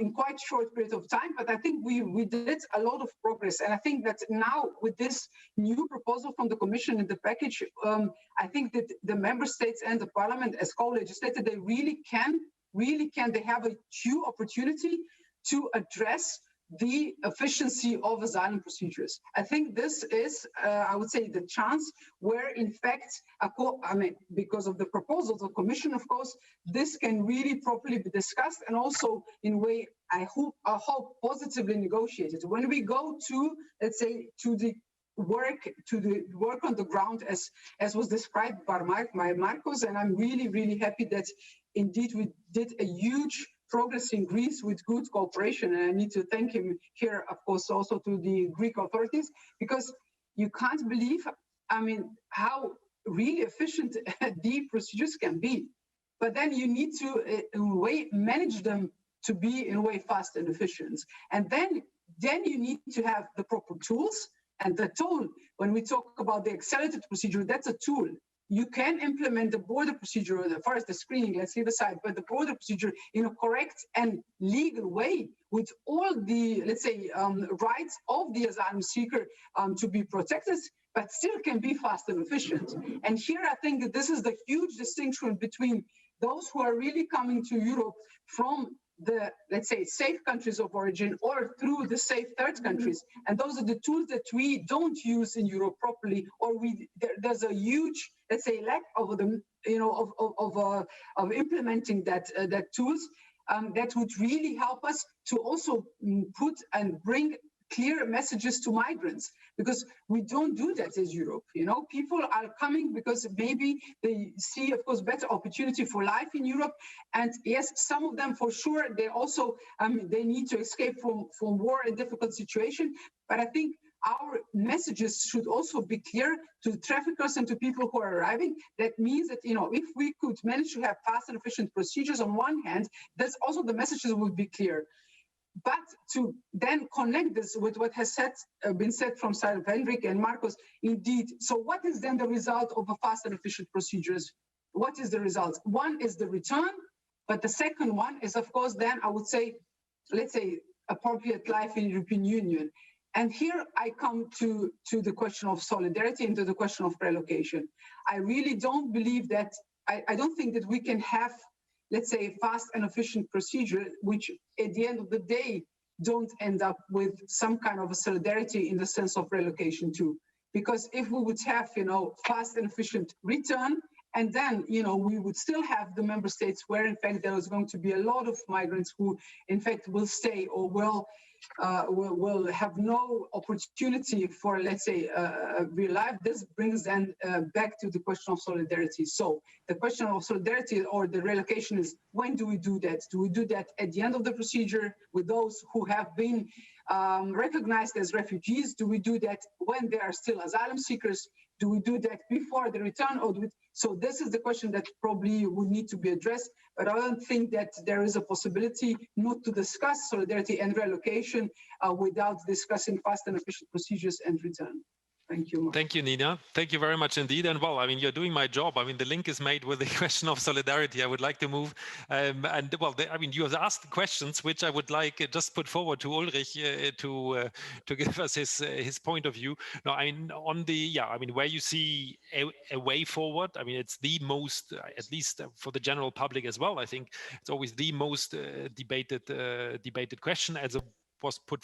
in quite short period of time, but I think we did a lot of progress. And I think that now with this new proposal from the Commission in the package, I think that the member states and the Parliament as co-legislator, they really can, they have a huge opportunity to address the efficiency of asylum procedures. I think this is, I would say, the chance where, in fact, because of the proposals of the Commission, of course, this can really properly be discussed and also, in a way, I hope positively negotiated. When we go to, let's say, to the work on the ground, as was described by Markos, and I'm really, really happy that indeed we did a huge progress in Greece with good cooperation. And I need to thank him here, of course, also to the Greek authorities, because you can't believe, I mean, how really efficient the procedures can be. But then you need to, in a way, manage them to be, in a way, fast and efficient. And then you need to have the proper tools. And the tool, when we talk about the accelerated procedure, that's a tool. You can implement the border procedure, as far as the screening, let's leave aside, but the border procedure in a correct and legal way with all the, let's say, rights of the asylum seeker to be protected, but still can be fast and efficient. And here I think that this is the huge distinction between those who are really coming to Europe from the, let's say, safe countries of origin or through the safe third countries. And those are the tools that we don't use in Europe properly, or there's a huge, let's say, lack of them, you know, of implementing that tools that would really help us to also put and bring clear messages to migrants, because we don't do that as Europe. You know, people are coming because maybe they see, of course, better opportunity for life in Europe. And yes, some of them for sure, they also, they need to escape from war and difficult situation. But I think our messages should also be clear to traffickers and to people who are arriving. That means that, you know, if we could manage to have fast and efficient procedures on one hand, that's also the messages would be clear. But to then connect this with what has been said from side of Henrik and Markos, indeed. So what is then the result of a fast and efficient procedures? What is the result? One is the return, but the second one is, of course, then I would say, let's say, appropriate life in the European Union. And here I come to the question of solidarity and to the question of relocation. I really don't believe that, I don't think that we can have, let's say, fast and efficient procedure, which at the end of the day, don't end up with some kind of a solidarity in the sense of relocation too. Because if we would have, you know, fast and efficient return, and then, you know, we would still have the member states where, in fact, there is going to be a lot of migrants who, in fact, will stay or will have no opportunity for, let's say, real life. This brings then back to the question of solidarity. So the question of solidarity or the relocation is, when do we do that? Do we do that at the end of the procedure with those who have been recognized as refugees? Do we do that when they are still asylum seekers? Do we do that before the return? So this is the question that probably would need to be addressed, but I don't think that there is a possibility not to discuss solidarity and relocation without discussing fast and efficient procedures and return. Thank you. Thank you, Nina. Thank you very much indeed. And well, I mean, you're doing my job. I mean, the link is made with the question of solidarity. I would like to move. I mean, you have asked questions, which I would like just put forward to Ulrich to give us his point of view. Now, I mean, where you see a way forward, I mean, it's the most, at least for the general public as well, I think it's always the most debated question, as a was put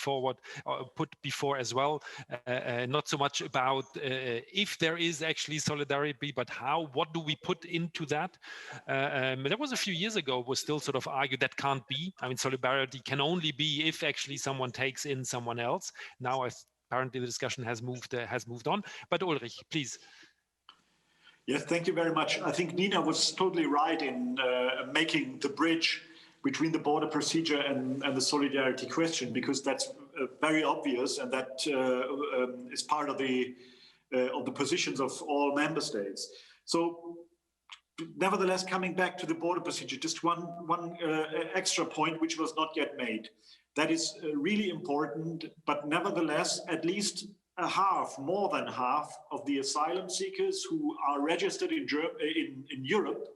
before as well, not so much about if there is actually solidarity, but what do we put into that? There was a few years ago was still sort of argued that can't be. I mean, solidarity can only be if actually someone takes in someone else. Now, apparently, the discussion has moved on. But Ulrich, please. Yes, thank you very much. I think Nina was totally right in making the bridge between the border procedure and the solidarity question, because that's very obvious, and that is part of the positions of all member states. So, nevertheless, coming back to the border procedure, just one extra point which was not yet made. That is really important, but nevertheless, at least more than half of the asylum seekers who are registered in Europe,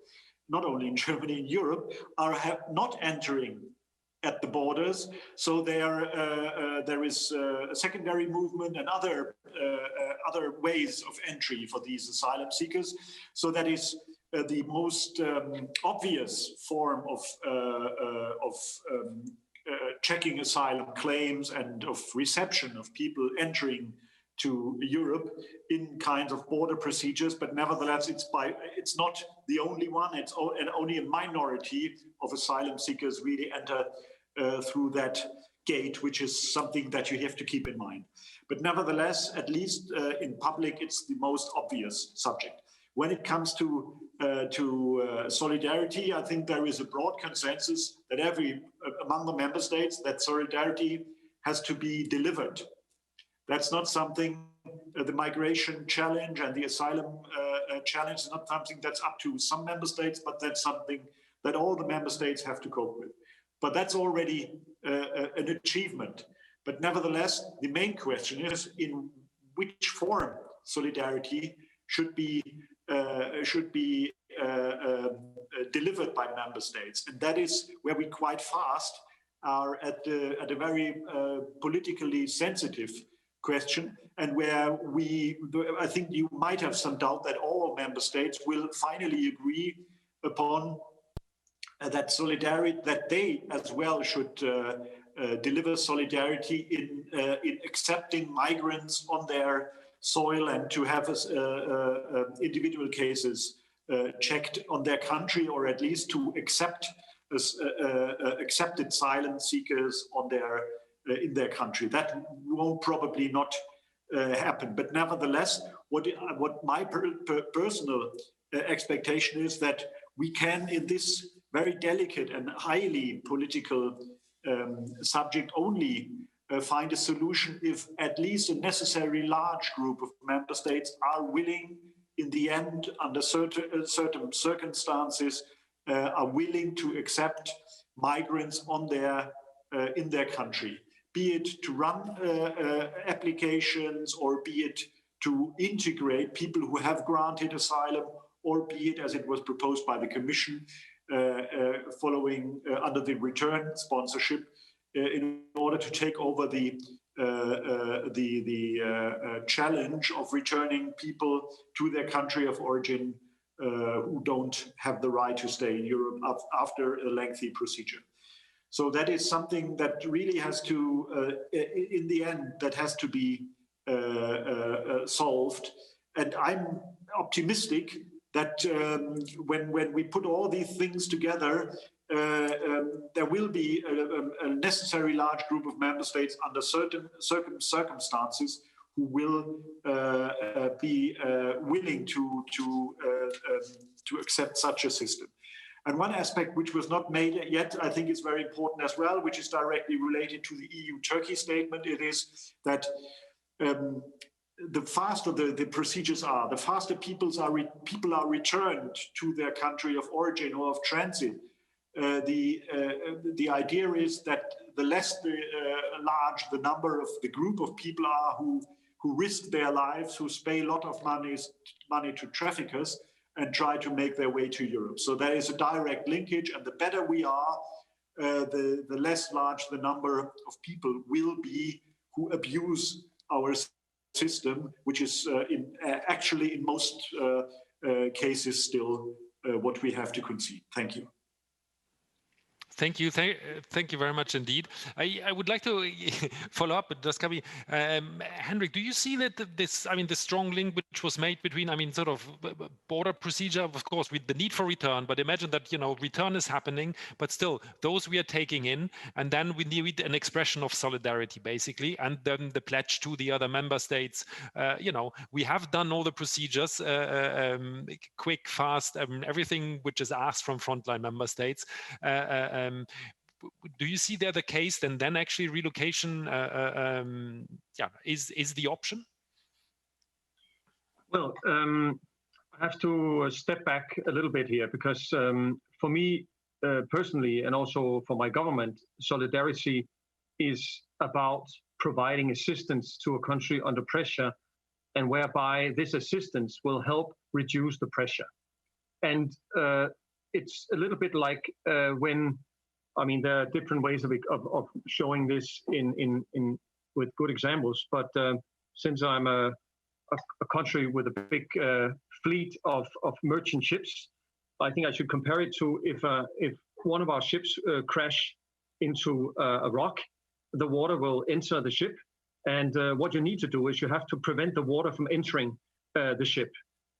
not only in Germany, in Europe, are not entering at the borders. So there is a secondary movement and other ways of entry for these asylum seekers. So that is the most obvious form of checking asylum claims and of reception of people entering to Europe in kinds of border procedures, but nevertheless, it's not the only one. It's only a minority of asylum seekers really enter through that gate, which is something that you have to keep in mind. But nevertheless, at least in public, it's the most obvious subject. When it comes to solidarity, I think there is a broad consensus that among the member states that solidarity has to be delivered. That's not something, the migration challenge and the asylum challenge is not something that's up to some member states, but that's something that all the member states have to cope with. But that's already an achievement. But nevertheless, the main question is in which form solidarity should be delivered by member states, and that is where we quite fast are at a very politically sensitive question, and where I think you might have some doubt that all member states will finally agree upon that solidarity, that they as well should deliver solidarity in accepting migrants on their soil and to have individual cases checked on their country, or at least to accept accepted asylum seekers on in their country. That won't probably not happen. But nevertheless, what my personal expectation is that we can, in this very delicate and highly political subject, only find a solution if at least a necessary large group of member states are willing, in the end, under certain circumstances, are willing to accept migrants in their country, be it to run applications, or be it to integrate people who have granted asylum, or be it, as it was proposed by the Commission, following under the return sponsorship, in order to take over the challenge of returning people to their country of origin who don't have the right to stay in Europe after a lengthy procedure. So that is something that really has to, in the end, that has to be solved. And I'm optimistic that when we put all these things together, there will be a necessary large group of member states under certain circumstances who will be willing to accept such a system. And one aspect which was not made yet, I think is very important as well, which is directly related to the EU-Turkey statement. It is that the faster the procedures are, the faster people are returned to their country of origin or of transit. The idea is that the less large the number of the group of people are who risk their lives, who pay a lot of money to traffickers and try to make their way to Europe. So there is a direct linkage, and the better we are, the less large the number of people will be who abuse our system, which is actually in most cases still what we have to concede. Thank you. Thank you. Thank you very much indeed. I would like to follow up with Daskavi. Henrik, do you see that the strong link which was made between, sort of border procedure, of course, with the need for return, but imagine that, return is happening, but still those we are taking in, and then we need an expression of solidarity, basically, and then the pledge to the other member states. We have done all the procedures, quick, fast, everything which is asked from frontline member states. Do you see there the case, and then actually relocation is the option? Well, I have to step back a little bit here, because for me personally, and also for my government, solidarity is about providing assistance to a country under pressure, and whereby this assistance will help reduce the pressure. And it's a little bit like when, there are different ways of showing this with good examples. But since I'm a country with a big fleet of merchant ships, I think I should compare it to if one of our ships crash into a rock, the water will enter the ship, and what you need to do is you have to prevent the water from entering the ship.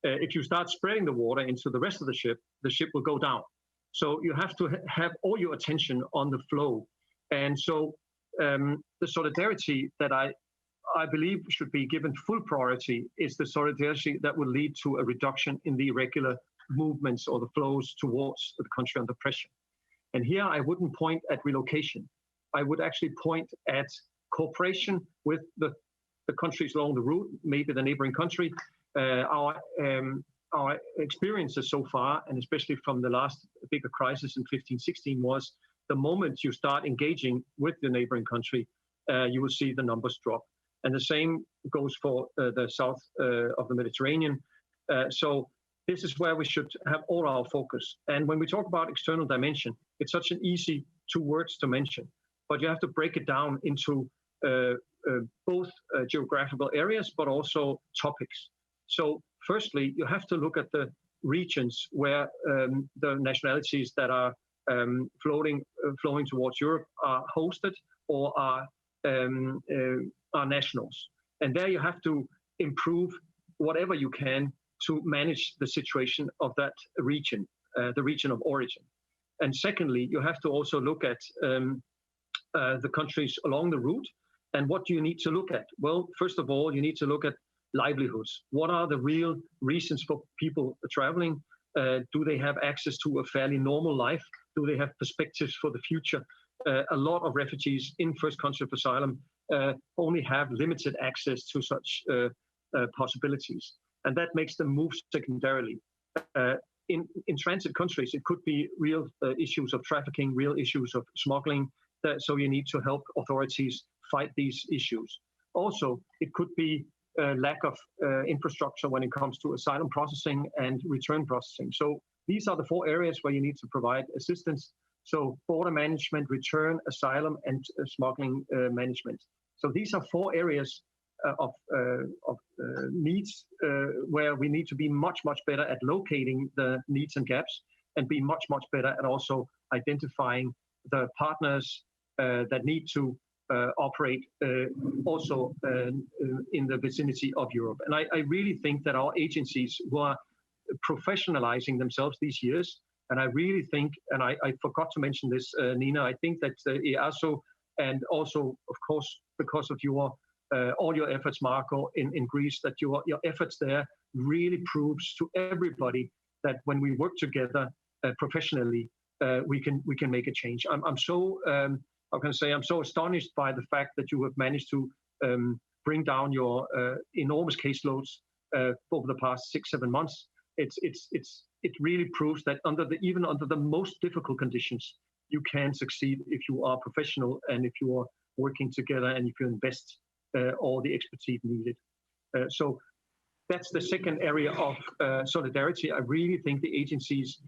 If you start spreading the water into the rest of the ship will go down. So you have to have all your attention on the flow. And so the solidarity that I I believe should be given full priority is the solidarity that will lead to a reduction in the irregular movements or the flows towards the country under pressure. And here I wouldn't point at relocation. I would actually point at cooperation with the countries along the route, maybe the neighboring country. Our experiences so far, and especially from the last bigger crisis in 15-16, was the moment you start engaging with the neighboring country, you will see the numbers drop. And the same goes for the south of the Mediterranean. So this is where we should have all our focus. And when we talk about external dimension, it's such an easy 2 words to mention, but you have to break it down into both geographical areas, but also topics. So firstly, you have to look at the regions where the nationalities that are flowing towards Europe are hosted or are nationals. And there you have to improve whatever you can to manage the situation of that region, the region of origin. And secondly, you have to also look at the countries along the route. And what do you need to look at? Well, first of all, you need to look at livelihoods. What are the real reasons for people traveling? Do they have access to a fairly normal life? Do they have perspectives for the future? A lot of refugees in first country of asylum only have limited access to such possibilities. And that makes them move secondarily. In transit countries, it could be real issues of trafficking, real issues of smuggling. So you need to help authorities fight these issues. Also, it could be lack of infrastructure when it comes to asylum processing and return processing. So these are the 4 areas where you need to provide assistance. So border management, return, asylum, and smuggling management. So these are 4 areas of needs where we need to be much, much better at locating the needs and gaps, and be much, much better at also identifying the partners that need to operate also in the vicinity of Europe. And I really think that our agencies who are professionalizing themselves these years, and I really think, and I forgot to mention this, Nina, I think that EASO, and also, of course, because of your all your efforts, Marco, in Greece, that your efforts there really proves to everybody that when we work together professionally, we can make a change. I'm so I'm so astonished by the fact that you have managed to bring down your enormous caseloads over the past 6-7 months. It really proves that even under the most difficult conditions, you can succeed if you are professional and if you are working together and if you invest all the expertise needed. So that's the second area of solidarity. I really think the agencies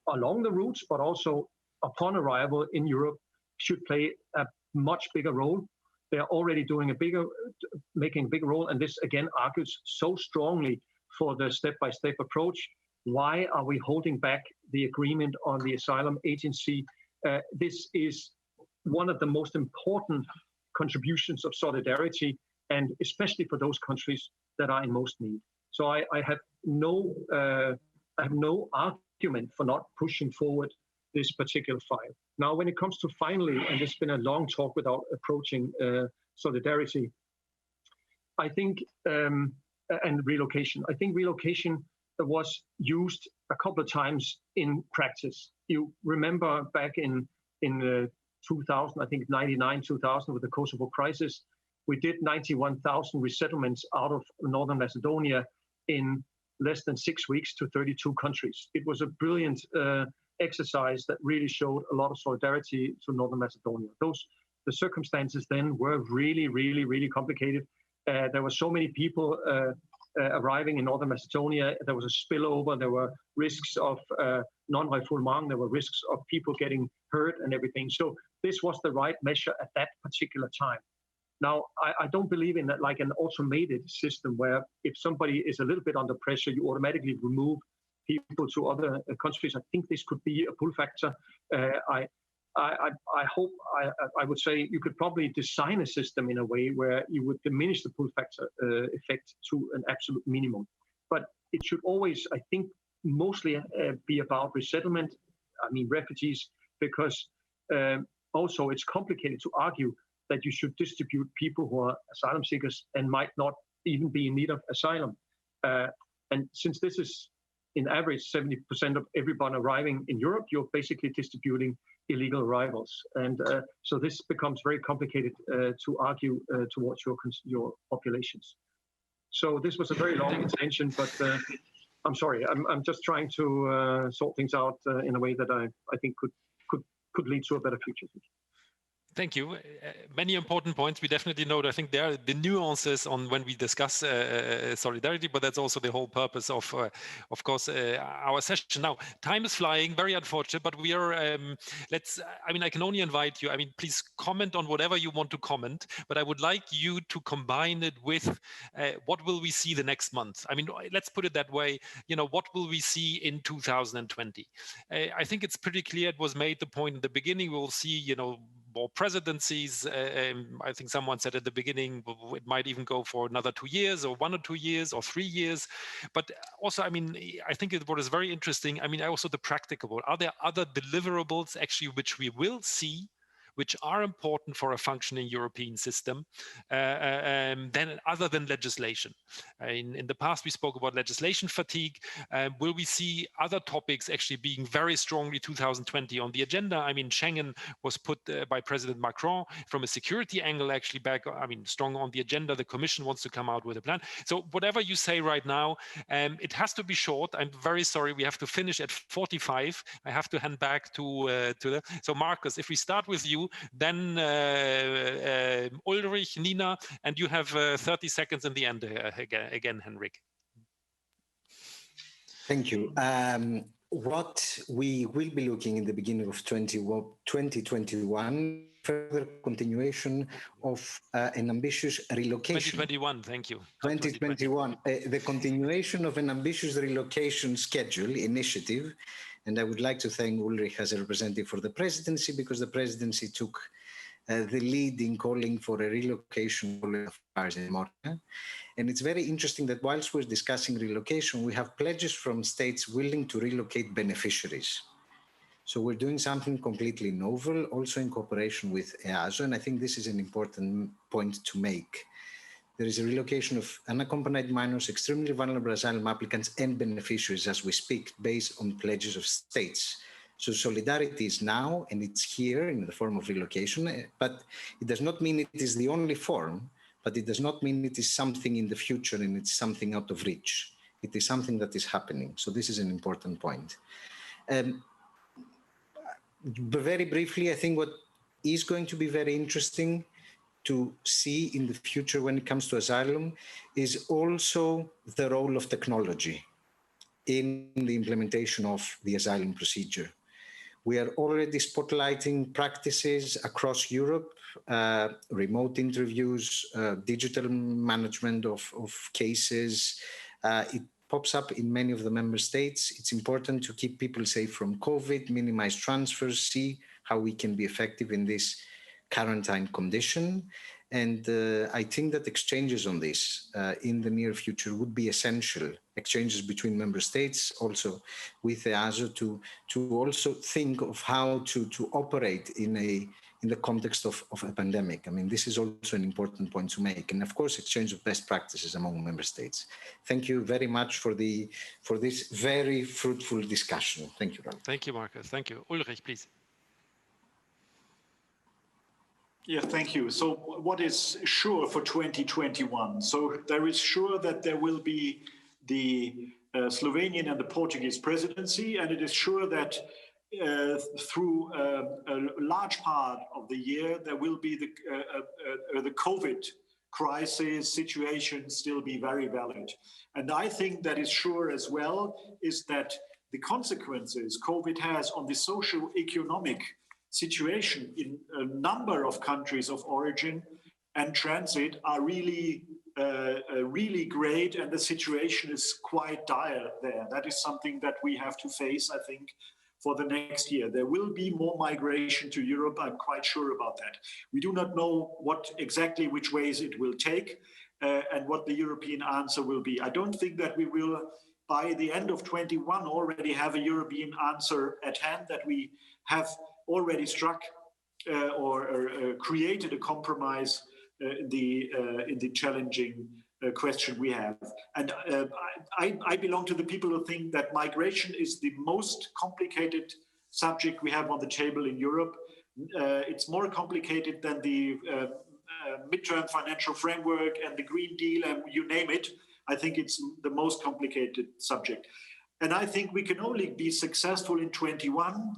along the routes, but also upon arrival in Europe, should play a much bigger role. They are already making a big role, and this again argues so strongly for the step-by-step approach. Why are we holding back the agreement on the asylum agency? This is one of the most important contributions of solidarity, and especially for those countries that are in most need. So I have no argument for not pushing forward this particular file. Now, when it comes to finally, and it's been a long talk without approaching solidarity, I think, and relocation. I think relocation was used a couple of times in practice. You remember back in 2000, I think 99, 2000, with the Kosovo crisis, we did 91,000 resettlements out of Northern Macedonia in less than 6 weeks to 32 countries. It was a brilliant exercise that really showed a lot of solidarity to Northern Macedonia. The circumstances then were really, really, really complicated. There were so many people arriving in Northern Macedonia. There was a spillover. There were risks of non-refoulement. There were risks of people getting hurt and everything. So this was the right measure at that particular time. Now, I don't believe in that, like an automated system where if somebody is a little bit under pressure, you automatically remove people to other countries. I think this could be a pull factor. I hope, I would say you could probably design a system in a way where you would diminish the pull factor effect to an absolute minimum. But it should always, I think, mostly be about resettlement, I mean refugees, because also it's complicated to argue that you should distribute people who are asylum seekers and might not even be in need of asylum. And since this is in average 70% of everyone arriving in Europe, you're basically distributing illegal arrivals. And so this becomes very complicated to argue towards your populations. So this was a very long extension, but I'm sorry, I'm just trying to sort things out in a way that I think could lead to a better future. Thank you. Many important points. We definitely note, I think there are the nuances on when we discuss solidarity, but that's also the whole purpose of course, our session. Now, time is flying, very unfortunate, but we are, I can only invite you, please comment on whatever you want to comment, but I would like you to combine it with what will we see the next month? Let's put it that way, what will we see in 2020? I think it's pretty clear, it was made the point in the beginning, we'll see, more presidencies. I think someone said at the beginning it might even go for another 2 years or 1 or 2 years or 3 years. But also, I think what is very interesting, also the practicable. Are there other deliverables actually which we will see, which are important for a functioning European system, then other than legislation? In the past, we spoke about legislation fatigue. Will we see other topics actually being very strongly 2020 on the agenda? Schengen was put by President Macron from a security angle actually back, strong on the agenda. The Commission wants to come out with a plan. So whatever you say right now, it has to be short. I'm very sorry, we have to finish at 45. I have to hand back to so Markos, if we start with you, then Ulrich, Nina, and you have 30 seconds in the end again, Henrik. Thank you. What we will be looking in the beginning of 2021, further continuation of an ambitious relocation. 2021, thank you. 2021, the continuation of an ambitious relocation schedule initiative. And I would like to thank Ulrich as a representative for the presidency, because the presidency took the lead in calling for a relocation in Morocco. And it's very interesting that whilst we're discussing relocation, we have pledges from states willing to relocate beneficiaries. So we're doing something completely novel, also in cooperation with EASO. And I think this is an important point to make. There is a relocation of unaccompanied minors, extremely vulnerable asylum applicants and beneficiaries as we speak, based on pledges of states. So solidarity is now, and it's here in the form of relocation, but it does not mean it is the only form, but it does not mean it is something in the future and it's something out of reach. It is something that is happening. So this is an important point. Very briefly, I think what is going to be very interesting to see in the future when it comes to asylum is also the role of technology in the implementation of the asylum procedure. We are already spotlighting practices across Europe, remote interviews, digital management of cases. It pops up in many of the member states. It's important to keep people safe from COVID, minimize transfers, see how we can be effective in this quarantine condition. And I think that exchanges on this in the near future would be essential. Exchanges between member states, also with EASO, to also think of how to operate in the context of a pandemic. This is also an important point to make. And of course, exchange of best practices among member states. Thank you very much for this very fruitful discussion. Thank you, Ralph. Thank you, Markos. Thank you. Ulrich, please. Yeah, thank you. So what is sure for 2021? So there is sure that there will be the Slovenian and the Portuguese presidency, and it is sure that through a large part of the year, there will be the COVID crisis situation still be very valid. And I think that is sure as well is that the consequences COVID has on the socio-economic situation in a number of countries of origin and transit are really great, and the situation is quite dire there. That is something that we have to face, I think, for the next year. There will be more migration to Europe, I'm quite sure about that. We do not know which ways it will take and what the European answer will be. I don't think that we will, by the end of 21, already have a European answer at hand, that we have already struck created a compromise in the challenging question we have. And I belong to the people who think that migration is the most complicated subject we have on the table in Europe. It's more complicated than the midterm financial framework and the Green Deal and you name it. I think it's the most complicated subject. And I think we can only be successful in 21,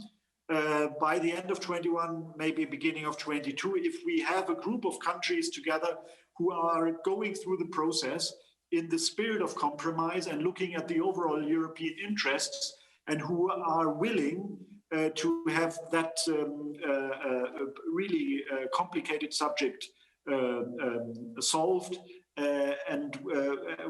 by the end of 21, maybe beginning of 22, if we have a group of countries together who are going through the process in the spirit of compromise and looking at the overall European interests, and who are willing to have that really complicated subject solved, and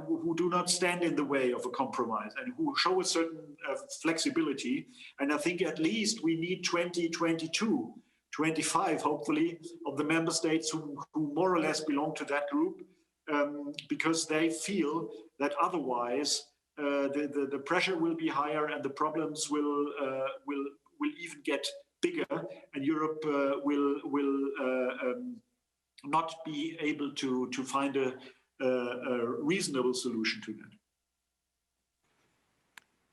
who do not stand in the way of a compromise and who show a certain flexibility. And I think at least we need 22, 25, hopefully, of the member states who more or less belong to that group, because they feel that otherwise the pressure will be higher and the problems will even get bigger, and Europe will not be able to find a reasonable solution to that.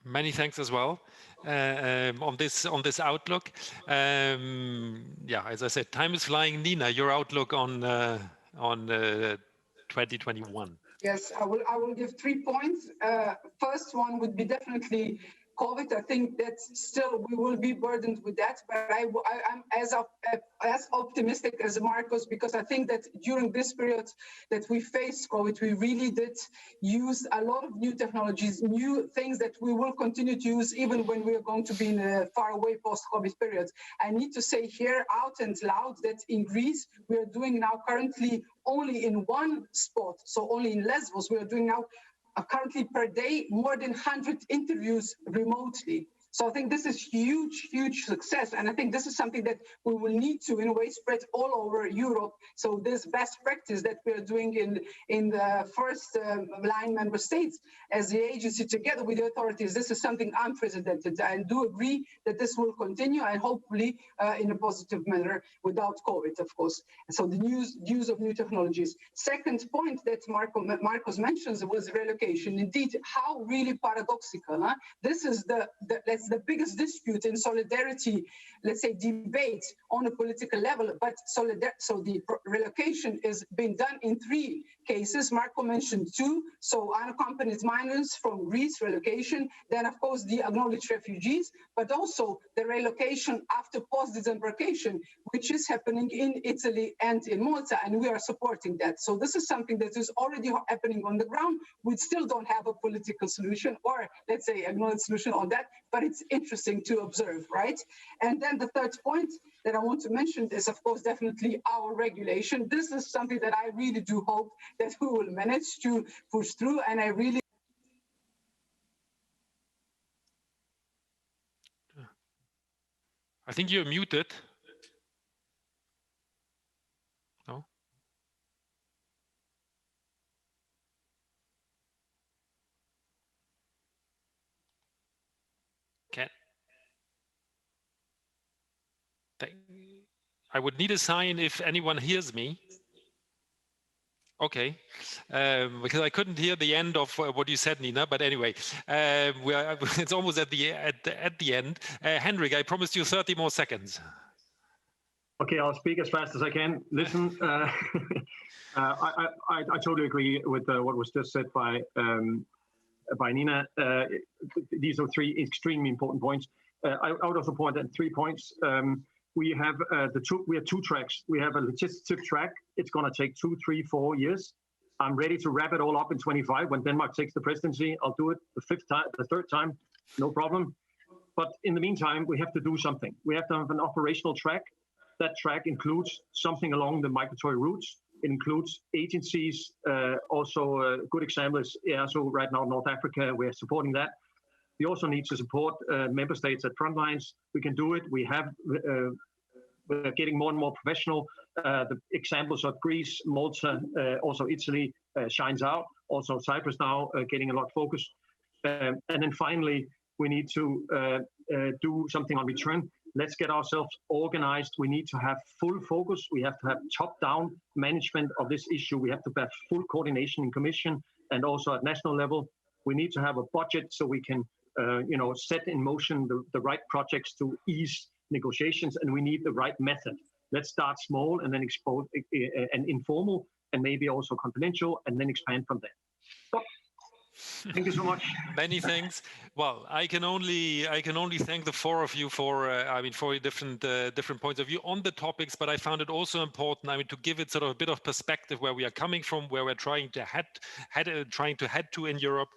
Many thanks as well on this outlook. Yeah, as I said, time is flying. Nina, your outlook on 2021. Yes, I will give 3 points. First one would be definitely COVID. I think that still we will be burdened with that, but I'm as optimistic as Markos, because I think that during this period that we faced COVID, we really did use a lot of new technologies, new things that we will continue to use even when we are going to be in a far away post-COVID period. I need to say here out and loud that in Greece, we are doing now currently only in one spot, so only in Lesbos, we are doing now currently per day more than 100 interviews remotely. So I think this is huge, huge success. And I think this is something that we will need to, in a way, spread all over Europe. So this best practice that we are doing in the first line member states as the agency together with the authorities, this is something unprecedented. I do agree that this will continue, and hopefully in a positive manner without COVID, of course. So the use of new technologies. Second point that Markos mentions was relocation. Indeed, how really paradoxical. Huh? This is that's the biggest dispute in solidarity, let's say, debate on a political level. But so the relocation is being done in 3 cases. Marco mentioned 2. So unaccompanied migrants from Greece, relocation. Then, of course, the acknowledged refugees, but also the relocation after post-disembarkation, which is happening in Italy and in Malta, and we are supporting that. So this is something that is already happening on the ground. We still don't have a political solution, or let's say acknowledged solution on that, but it's interesting to observe, right? And then the third point that I want to mention is, of course, definitely our regulation. This is something that I really do hope that we will manage to push through, and I really... I think you're muted. No? I would need a sign if anyone hears me. Okay, because I couldn't hear the end of what you said, Nina. But anyway, it's almost at the end. Henrik, I promised you 30 more seconds. Okay, I'll speak as fast as I can. Listen, I totally agree with what was just said by Nina. These are 3 extremely important points. I would also point at 3 points. We have 2 tracks. We have a legislative track. It's going to take 2, 3, 4 years. I'm ready to wrap it all up in 25 when Denmark takes the presidency. I'll do it the 3rd time, no problem. But in the meantime, we have to do something. We have to have an operational track. That track includes something along the migratory routes. It includes agencies. Also, a good example is so right now North Africa. We're supporting that. We also need to support member states at front lines. We can do it. We're getting more and more professional. The examples of Greece, Malta, also Italy shines out. Also Cyprus now getting a lot of focus. And then finally, we need to do something on return. let's get ourselves organized. We need to have full focus. We have to have top-down management of this issue. We have to have full coordination in Commission and also at national level. We need to have a budget so we can, set in motion the right projects to ease negotiations, and we need the right method. Let's start small and then expose and informal and maybe also confidential, and then expand from there. But thank you so much. Many thanks. Well, I can only thank the four of you for for your different points of view on the topics. But I found it also important, to give it sort of a bit of perspective where we are coming from, where we're trying to head to in Europe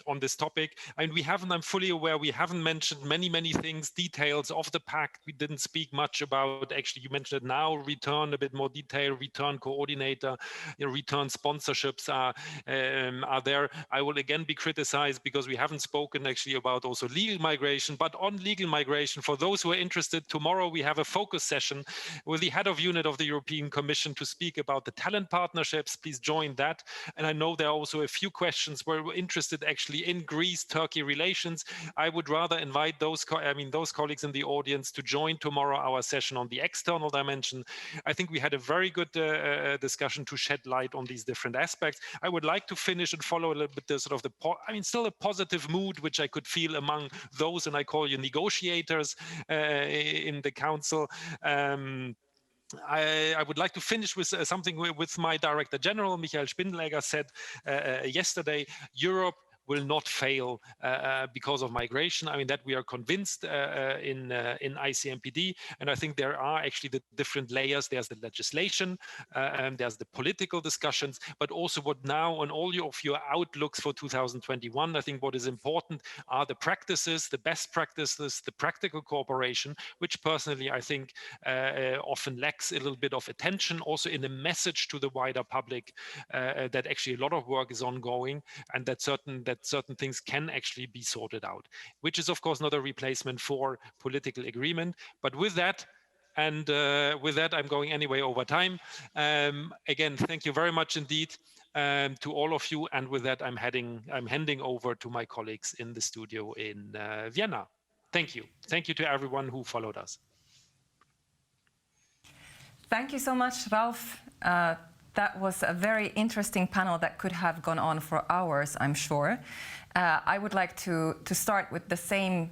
on this topic. I'm fully aware we haven't mentioned many things, details of the pact. We didn't speak much about. Actually, you mentioned it now. Return, a bit more detail. Return coordinator, return sponsorships are there. I will again be criticized because we haven't spoken actually about also legal migration. But on legal migration, for those who are interested, tomorrow we have a focus session with the head of unit of the European Commission to speak about the talent partnerships. Please join that. And I know there are also a few questions where we're interested actually in Greece-Turkey relations. I would rather invite those colleagues in the audience to join tomorrow our session on the external dimension. I think we had a very good discussion to shed light on these different aspects. I would like to finish and follow a little bit the sort of still a positive mood which I could feel among those, and I call you negotiators in the council. I would like to finish with something with my Director General, Michael Spindelegger, said yesterday. Europe will not fail because of migration. That we are convinced in ICMPD, and I think there are actually the different layers. There's the legislation, and there's the political discussions, but also what now on all of your outlooks for 2021, I think what is important are the practices, the best practices, the practical cooperation, which personally I think often lacks a little bit of attention, also in the message to the wider public that actually a lot of work is ongoing, and that certain things can actually be sorted out, which is of course not a replacement for political agreement. But with that, I'm going anyway over time. Again, thank you very much indeed to all of you. And with that, I'm handing over to my colleagues in the studio in Vienna. Thank you. Thank you to everyone who followed us. Thank you so much, Ralf. That was a very interesting panel that could have gone on for hours, I'm sure. I would like to start with the same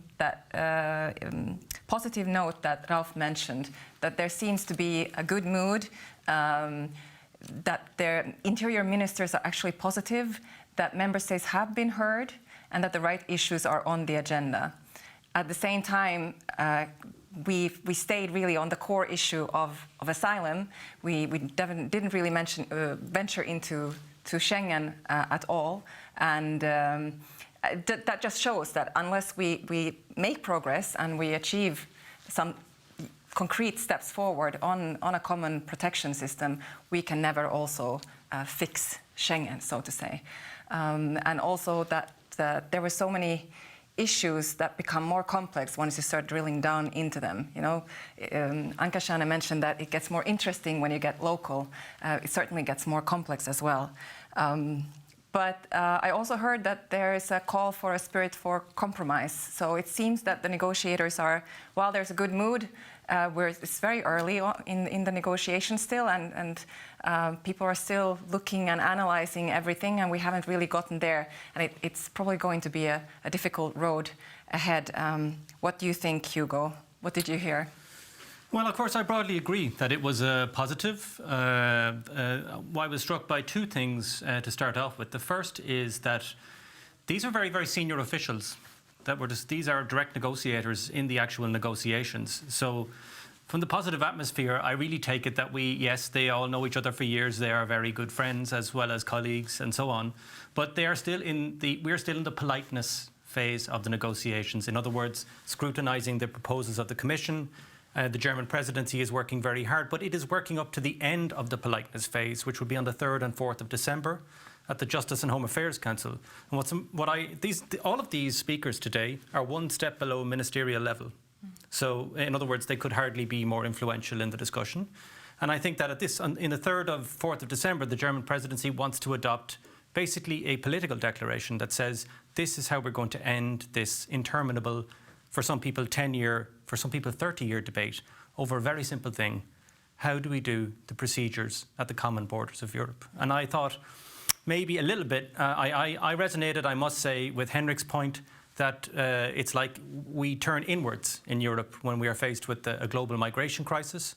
positive note that Ralf mentioned, that there seems to be a good mood, that their interior ministers are actually positive, that member states have been heard, and that the right issues are on the agenda. At the same time, we stayed really on the core issue of asylum. We didn't really venture into Schengen at all, and that just shows that unless we make progress and we achieve some concrete steps forward on a common protection system, we can never also fix Schengen, so to say. And also that there were so many issues that become more complex once you start drilling down into them. Ankerstjerne mentioned that it gets more interesting when you get local. It certainly gets more complex as well. But I also heard that there is a call for a spirit for compromise. So it seems that the negotiators while there's a good mood, it's very early in the negotiation still, and people are still looking and analyzing everything, and we haven't really gotten there. And it's probably going to be a difficult road ahead. What do you think, Hugo? What did you hear? Well, of course, I broadly agree that it was a positive. I was struck by two things to start off with. The first is that these are very, very senior officials. These are direct negotiators in the actual negotiations. So from the positive atmosphere, I really take it that they all know each other for years. They are very good friends as well as colleagues and so on. But we're still in the politeness phase of the negotiations. In other words, scrutinizing the proposals of the Commission. The German presidency is working very hard, but it is working up to the end of the politeness phase, which will be on the 3rd and 4th of December at the Justice and Home Affairs Council. And all of these speakers today are one step below ministerial level. So, in other words, they could hardly be more influential in the discussion. And I think that in the 3rd and 4th of December, the German presidency wants to adopt basically a political declaration that says this is how we're going to end this interminable for some people 10-year, for some people 30-year debate over a very simple thing. How do we do the procedures at the common borders of Europe? And I thought maybe a little bit, I resonated, I must say, with Henrik's point that it's like we turn inwards in Europe when we are faced with a global migration crisis.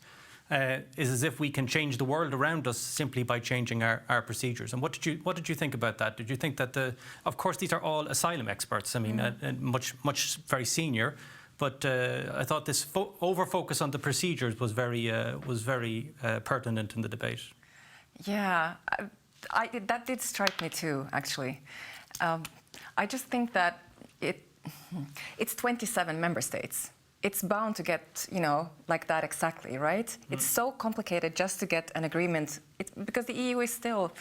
Is as if we can change the world around us simply by changing our procedures. And what did you think about that? Did you think that of course these are all asylum experts, I mean, much very senior, but I thought this over-focus on the procedures was very pertinent in the debate. Yeah, that did strike me too, actually. I just think that it's 27 member states. It's bound to get, like that exactly, right? It's so complicated just to get an agreement, because the EU is still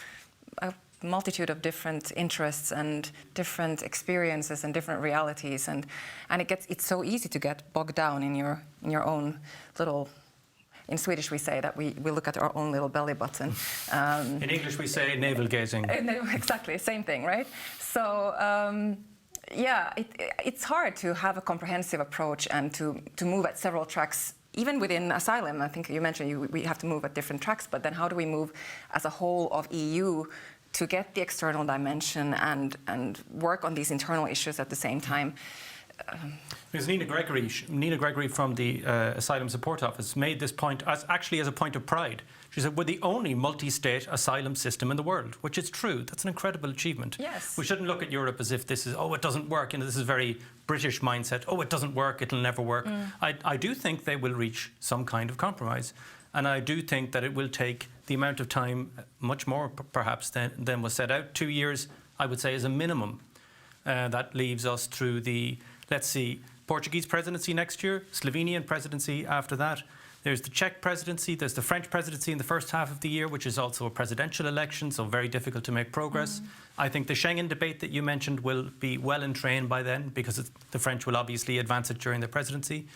a multitude of different interests and different experiences and different realities, and it's so easy to get bogged down in your own little. In Swedish, we say that we look at our own little belly button. In English, we say navel gazing. Exactly, same thing, right? So. Yeah, it's hard to have a comprehensive approach and to move at several tracks, even within asylum. I think you mentioned we have to move at different tracks, but then how do we move as a whole of EU to get the external dimension and work on these internal issues at the same time? Because Nina Gregori from the Asylum Support Office made this point as a point of pride. She said, we're the only multi-state asylum system in the world, which is true. That's an incredible achievement. Yes. We shouldn't look at Europe as if this is, it doesn't work. This is very British mindset. It doesn't work, it'll never work. I do think they will reach some kind of compromise. And I do think that it will take the amount of time, much more perhaps than was set out. 2 years, I would say, is a minimum. That leaves us through the, let's see, Portuguese presidency next year, Slovenian presidency after that. There's the Czech presidency, there's the French presidency in the first half of the year, which is also a presidential election, so very difficult to make progress. I think the Schengen debate that you mentioned will be well in train by then, because the French will obviously advance it during their presidency.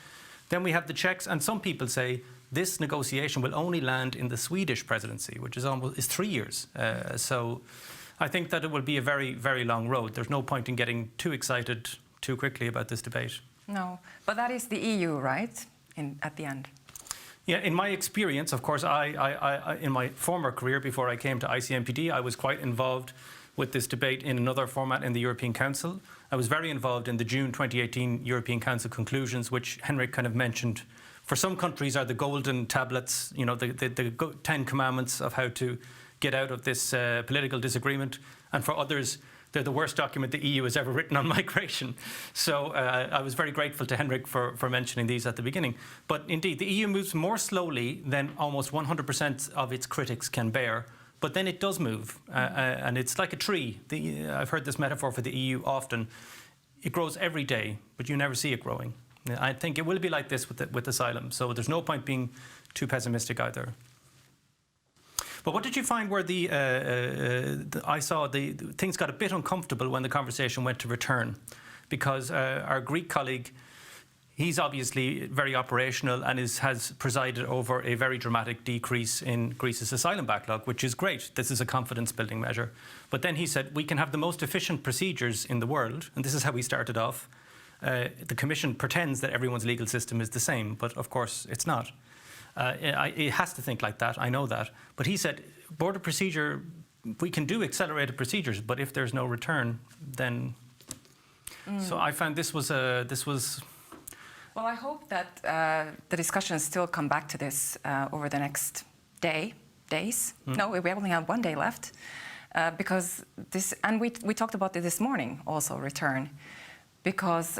Then we have the Czechs, and some people say this negotiation will only land in the Swedish presidency, which is 3 years. So I think that it will be a very, very long road. There's no point in getting too excited too quickly about this debate. No, but that is the EU, right, at the end? Yeah, in my experience, of course, I in my former career before I came to ICMPD, I was quite involved with this debate in another format in the European Council. I was very involved in the June 2018 European Council conclusions, which Henrik kind of mentioned. For some countries are the golden tablets, the 10 commandments of how to get out of this political disagreement. And for others, they're the worst document the EU has ever written on migration. So I was very grateful to Henrik for mentioning these at the beginning. But indeed, the EU moves more slowly than almost 100% of its critics can bear. But then it does move, and it's like a tree. I've heard this metaphor for the EU often. It grows every day, but you never see it growing. I think it will be like this with asylum. So there's no point being too pessimistic either. But what did you find were I saw the things got a bit uncomfortable when the conversation went to return, because our Greek colleague, he's obviously very operational and has presided over a very dramatic decrease in Greece's asylum backlog, which is great. This is a confidence-building measure. But then he said, we can have the most efficient procedures in the world, and this is how we started off. The Commission pretends that everyone's legal system is the same, but of course it's not. It has to think like that, I know that. But he said, border procedure, we can do accelerated procedures, but if there's no return, then... So I found this was... Well, I hope that the discussions still come back to this over the next days. No, we only have 1 day left. Because this... And we talked about it this morning, also, return. Because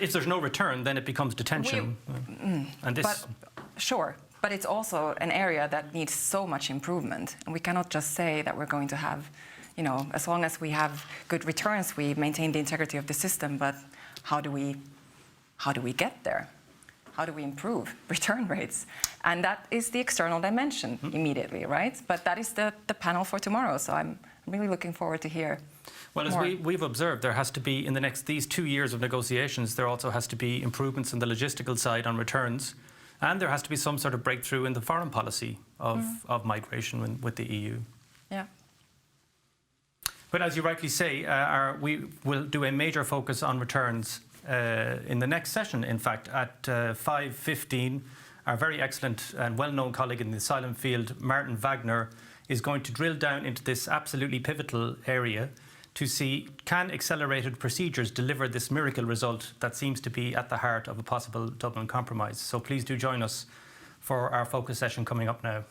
if there's no return, then it becomes detention. And this... Sure, but it's also an area that needs so much improvement. And we cannot just say that we're going to have, as long as we have good returns, we maintain the integrity of the system. But how do we get there? How do we improve return rates? And that is the external dimension immediately, right? But that is the panel for tomorrow. So I'm really looking forward to hear. Well, as we've observed, there has to be, in these 2 years of negotiations, there also has to be improvements in the logistical side on returns. And there has to be some sort of breakthrough in the foreign policy of migration with the EU. Yeah. But as you rightly say, we will do a major focus on returns in the next session, in fact, at 5:15, our very excellent and well-known colleague in the asylum field, Martin Wagner, is going to drill down into this absolutely pivotal area to see, can accelerated procedures deliver this miracle result that seems to be at the heart of a possible Dublin compromise? So please do join us for our focus session coming up now.